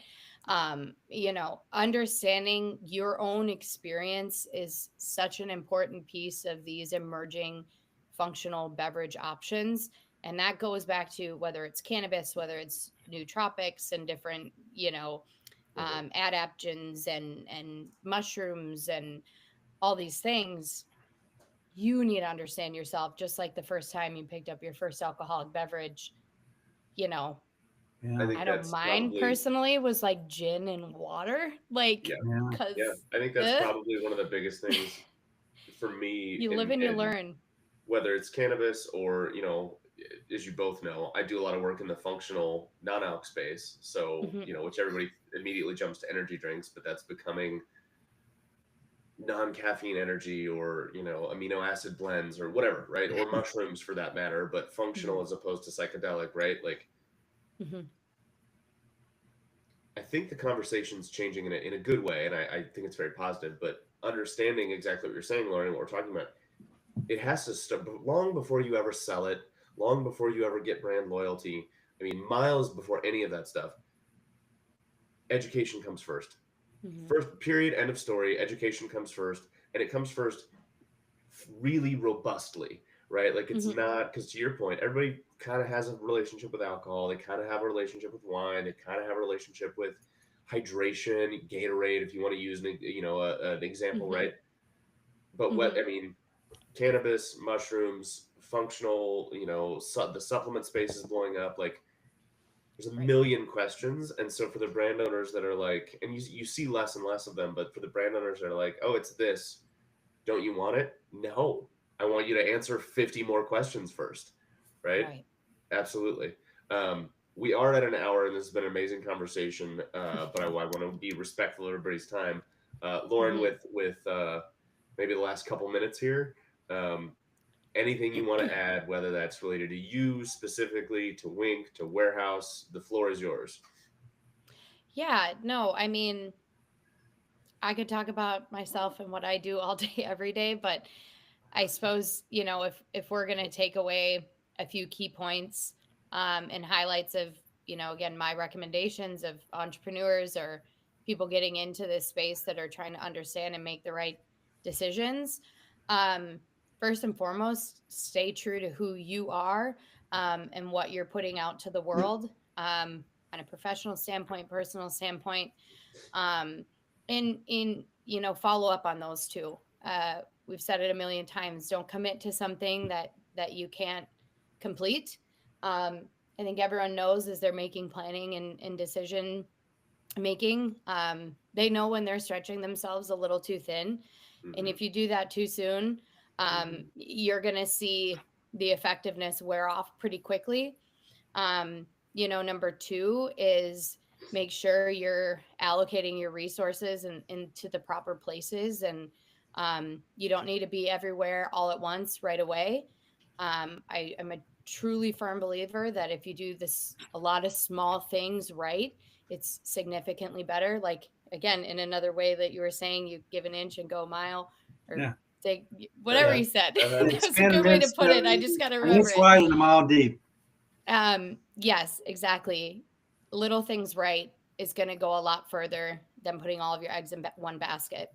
understanding your own experience is such an important piece of these emerging functional beverage options. And that goes back to whether it's cannabis, whether it's nootropics and different, adaptogens and mushrooms and all these things. You need to understand yourself, just like the first time you picked up your first alcoholic beverage. I don't mind personally was like gin and water. Like, I think that's probably one of the biggest things for me. You live and you learn. Whether it's cannabis or, as you both know, I do a lot of work in the functional non-alc space. So, which everybody immediately jumps to energy drinks, but that's becoming non-caffeine energy or, amino acid blends or whatever, right? Or mushrooms for that matter, but functional as opposed to psychedelic, right? Like, I think the conversation's changing in a good way, and I think it's very positive, but understanding exactly what you're saying, Lauren, what we're talking about, it has to start long before you ever sell it, long before you ever get brand loyalty. I mean, miles before any of that stuff. Education comes first. First, period, end of story. Education comes first, and it comes first really robustly, right? Like it's not, because to your point, everybody kind of has a relationship with alcohol. They kind of have a relationship with wine. They kind of have a relationship with hydration, Gatorade, if you want to use an example, right? But cannabis, mushrooms, functional, the supplement space is blowing up. Like there's a million questions. And so for the brand owners that are like, and you see less and less of them, but for the brand owners that are like, oh, it's this, don't you want it? No, I want you to answer 50 more questions first. Right. Absolutely. We are at an hour and this has been an amazing conversation. But I want to be respectful of everybody's time. Lauren, with maybe the last couple minutes here, anything you want to add, whether that's related to you specifically, to Wink, to Warehouse, the floor is yours. Yeah, no, I mean, I could talk about myself and what I do all day, every day, but I suppose, if we're going to take away a few key points and highlights of, again, my recommendations of entrepreneurs or people getting into this space that are trying to understand and make the right decisions. First and foremost, stay true to who you are and what you're putting out to the world on a professional standpoint, personal standpoint, follow up on those two. We've said it a million times. Don't commit to something that you can't complete. I think everyone knows as they're making planning and decision making, they know when they're stretching themselves a little too thin. Mm-hmm. And if you do that too soon, you're going to see the effectiveness wear off pretty quickly. Number two is make sure you're allocating your resources into the proper places. And you don't need to be everywhere all at once right away. I'm a truly firm believer that if you do a lot of small things right, it's significantly better. Like, again, in another way that you were saying, you give an inch and go a mile, or take whatever you said. That's a good way to put it. I just got to remember it. Wide and a mile deep. Yes, exactly. Little things right is going to go a lot further than putting all of your eggs in one basket.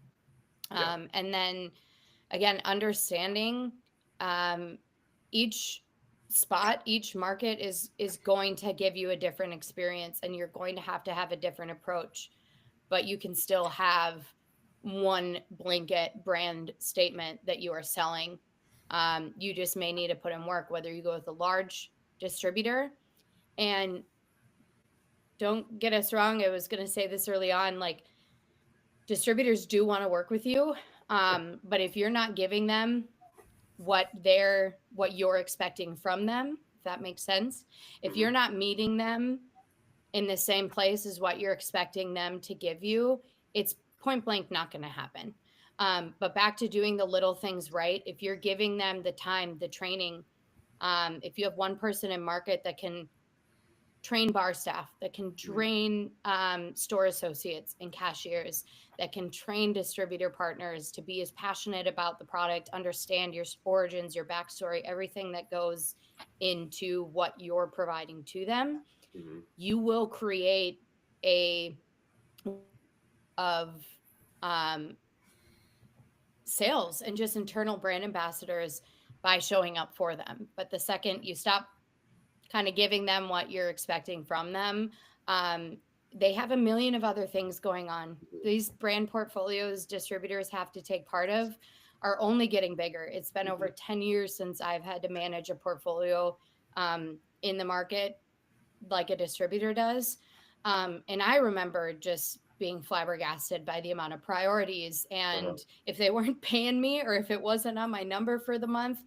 And then again, understanding each spot, each market is going to give you a different experience, and you're going to have a different approach, but you can still have one blanket brand statement that you are selling. You just may need to put in work, whether you go with a large distributor. And don't get us wrong, I was going to say this early on, like, distributors do want to work with you. But if you're not giving them what you're expecting from them, if that makes sense, if you're not meeting them in the same place as what you're expecting them to give you, it's point blank not going to happen. But back to doing the little things right. If you're giving them the time, the training, if you have one person in market that can train bar staff, that can train store associates and cashiers, that can train distributor partners to be as passionate about the product, understand your origins, your backstory, everything that goes into what you're providing to them, you will create of sales and just internal brand ambassadors by showing up for them. But the second you stop kind of giving them what you're expecting from them, they have a million of other things going on. These brand portfolios distributors have to take part of are only getting bigger. It's been over 10 years since I've had to manage a portfolio in the market like a distributor does. And I remember just being flabbergasted by the amount of priorities. And if they weren't paying me, or if it wasn't on my number for the month,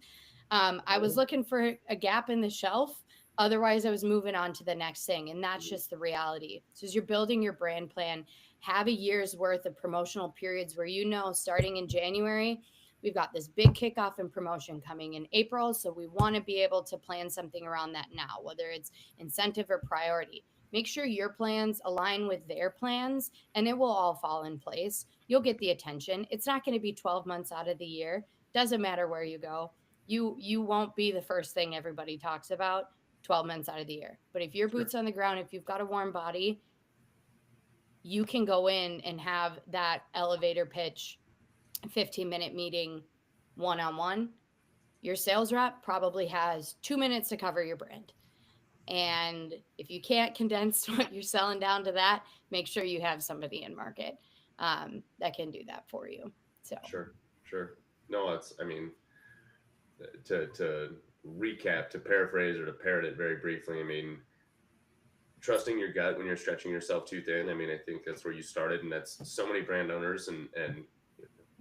I was looking for a gap in the shelf. Otherwise, I was moving on to the next thing. And that's just the reality. So as you're building your brand plan, have a year's worth of promotional periods where, starting in January, we've got this big kickoff and promotion coming in April. So we want to be able to plan something around that now, whether it's incentive or priority. Make sure your plans align with their plans, and it will all fall in place. You'll get the attention. It's not going to be 12 months out of the year. Doesn't matter where you go. You won't be the first thing everybody talks about 12 months out of the year. But if your boots on the ground, if you've got a warm body, you can go in and have that elevator pitch, 15-minute meeting, one-on-one. Your sales rep probably has 2 minutes to cover your brand. And if you can't condense what you're selling down to that, make sure you have somebody in market that can do that for you. So Sure. No, to recap, to paraphrase, or to parrot it very briefly, trusting your gut when you're stretching yourself too thin. I think that's where you started, and that's so many brand owners and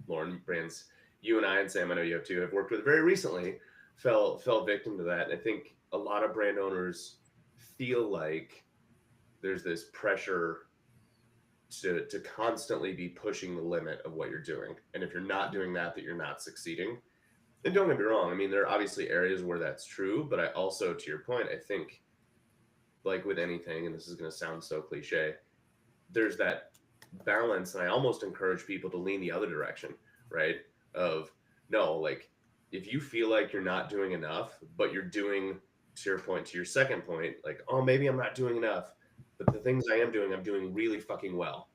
Lauren, brands you and I, and Sam, I know you have too, have worked with very recently, fell victim to that. And I think a lot of brand owners feel like there's this pressure to constantly be pushing the limit of what you're doing. And if you're not doing that you're not succeeding. And don't get me wrong, I mean, there are obviously areas where that's true, but I also, to your point, I think, like with anything, and this is going to sound so cliche, there's that balance, and I almost encourage people to lean the other direction, right? Of no, like if you feel like you're not doing enough, but you're doing, to your point, to your second point, like, oh, maybe I'm not doing enough, but the things I am doing, I'm doing really fucking well.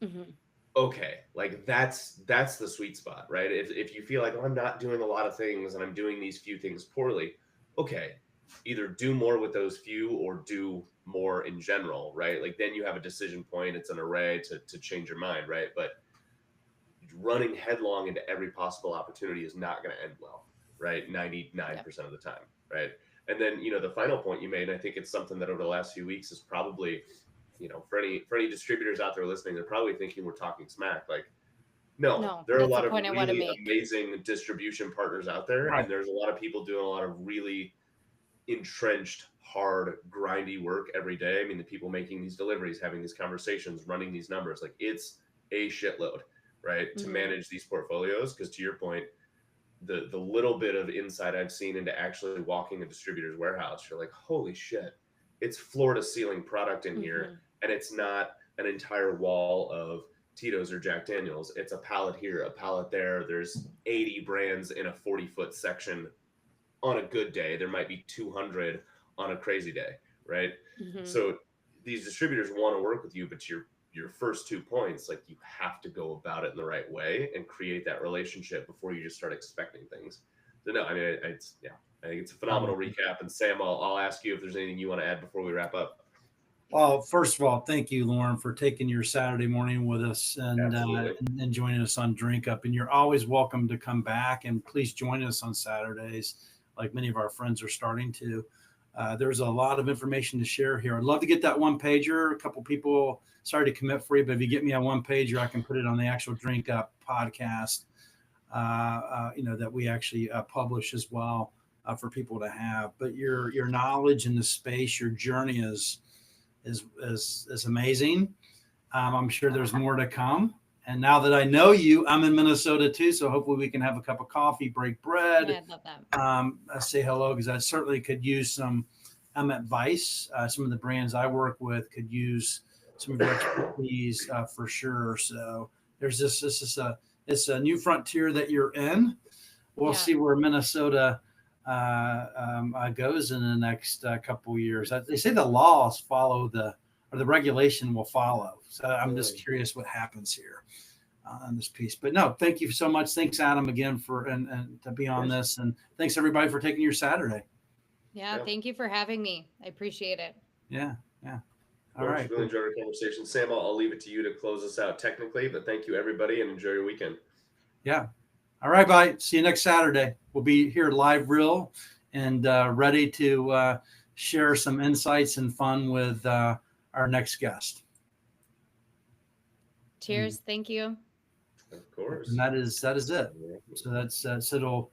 Mm-hmm. Okay, like that's the sweet spot, right? If you feel like, oh, I'm not doing a lot of things and I'm doing these few things poorly, okay, either do more with those few or do more in general, right? Like then you have a decision point, it's an array to change your mind, right? But running headlong into every possible opportunity is not going to end well, right? 99% of the time, right? And then, the final point you made, and I think it's something that over the last few weeks is probably, for any distributors out there listening, they're probably thinking we're talking smack. Like, no, there are a lot of really amazing distribution partners out there, right. And there's a lot of people doing a lot of really entrenched, hard, grindy work every day. I mean, the people making these deliveries, having these conversations, running these numbers, like it's a shitload, right? Mm-hmm. To manage these portfolios. Because to your point, the little bit of insight I've seen into actually walking a distributor's warehouse, you're like, holy shit, it's floor to ceiling product in here. And it's not an entire wall of Tito's or Jack Daniels. It's a pallet here, a pallet there. There's 80 brands in a 40-foot section. On a good day, there might be 200 on a crazy day, right? Mm-hmm. So these distributors want to work with you, but your first 2 points, like you have to go about it in the right way and create that relationship before you just start expecting things. So no, I mean, I think it's a phenomenal recap. And Sam, I'll ask you if there's anything you want to add before we wrap up. Well, first of all, thank you, Lauren, for taking your Saturday morning with us and joining us on Drink Up. And you're always welcome to come back, and please join us on Saturdays, like many of our friends are starting to. There's a lot of information to share here. I'd love to get that one pager. A couple people, sorry to commit for you, but if you get me a one pager, I can put it on the actual Drink Up podcast, that we actually publish as well for people to have. But your knowledge in the space, your journey is amazing. I'm sure there's more to come. And now that I know you, I'm in Minnesota too. So hopefully we can have a cup of coffee, break bread. Yeah, I'd love that. Say hello, because I certainly could use some advice. Some of the brands I work with could use some of your expertise for sure. So there's it's a new frontier that you're in. We'll see where Minnesota goes in the next couple of years. They say the laws follow the regulation will follow. So I'm just curious what happens here on this piece. But no, thank you so much. Thanks, Adam, again for and to be on this, and thanks everybody for taking your Saturday. Yeah, thank you for having me. I appreciate it. Yeah. All right. Really enjoyed our conversation. Sam, I'll leave it to you to close us out technically, but thank you everybody and enjoy your weekend. Yeah. All right, bye. See you next Saturday. We'll be here live real and ready to share some insights and fun with our next guest. Cheers. Thank you. Of course. And that is it. So that's it'll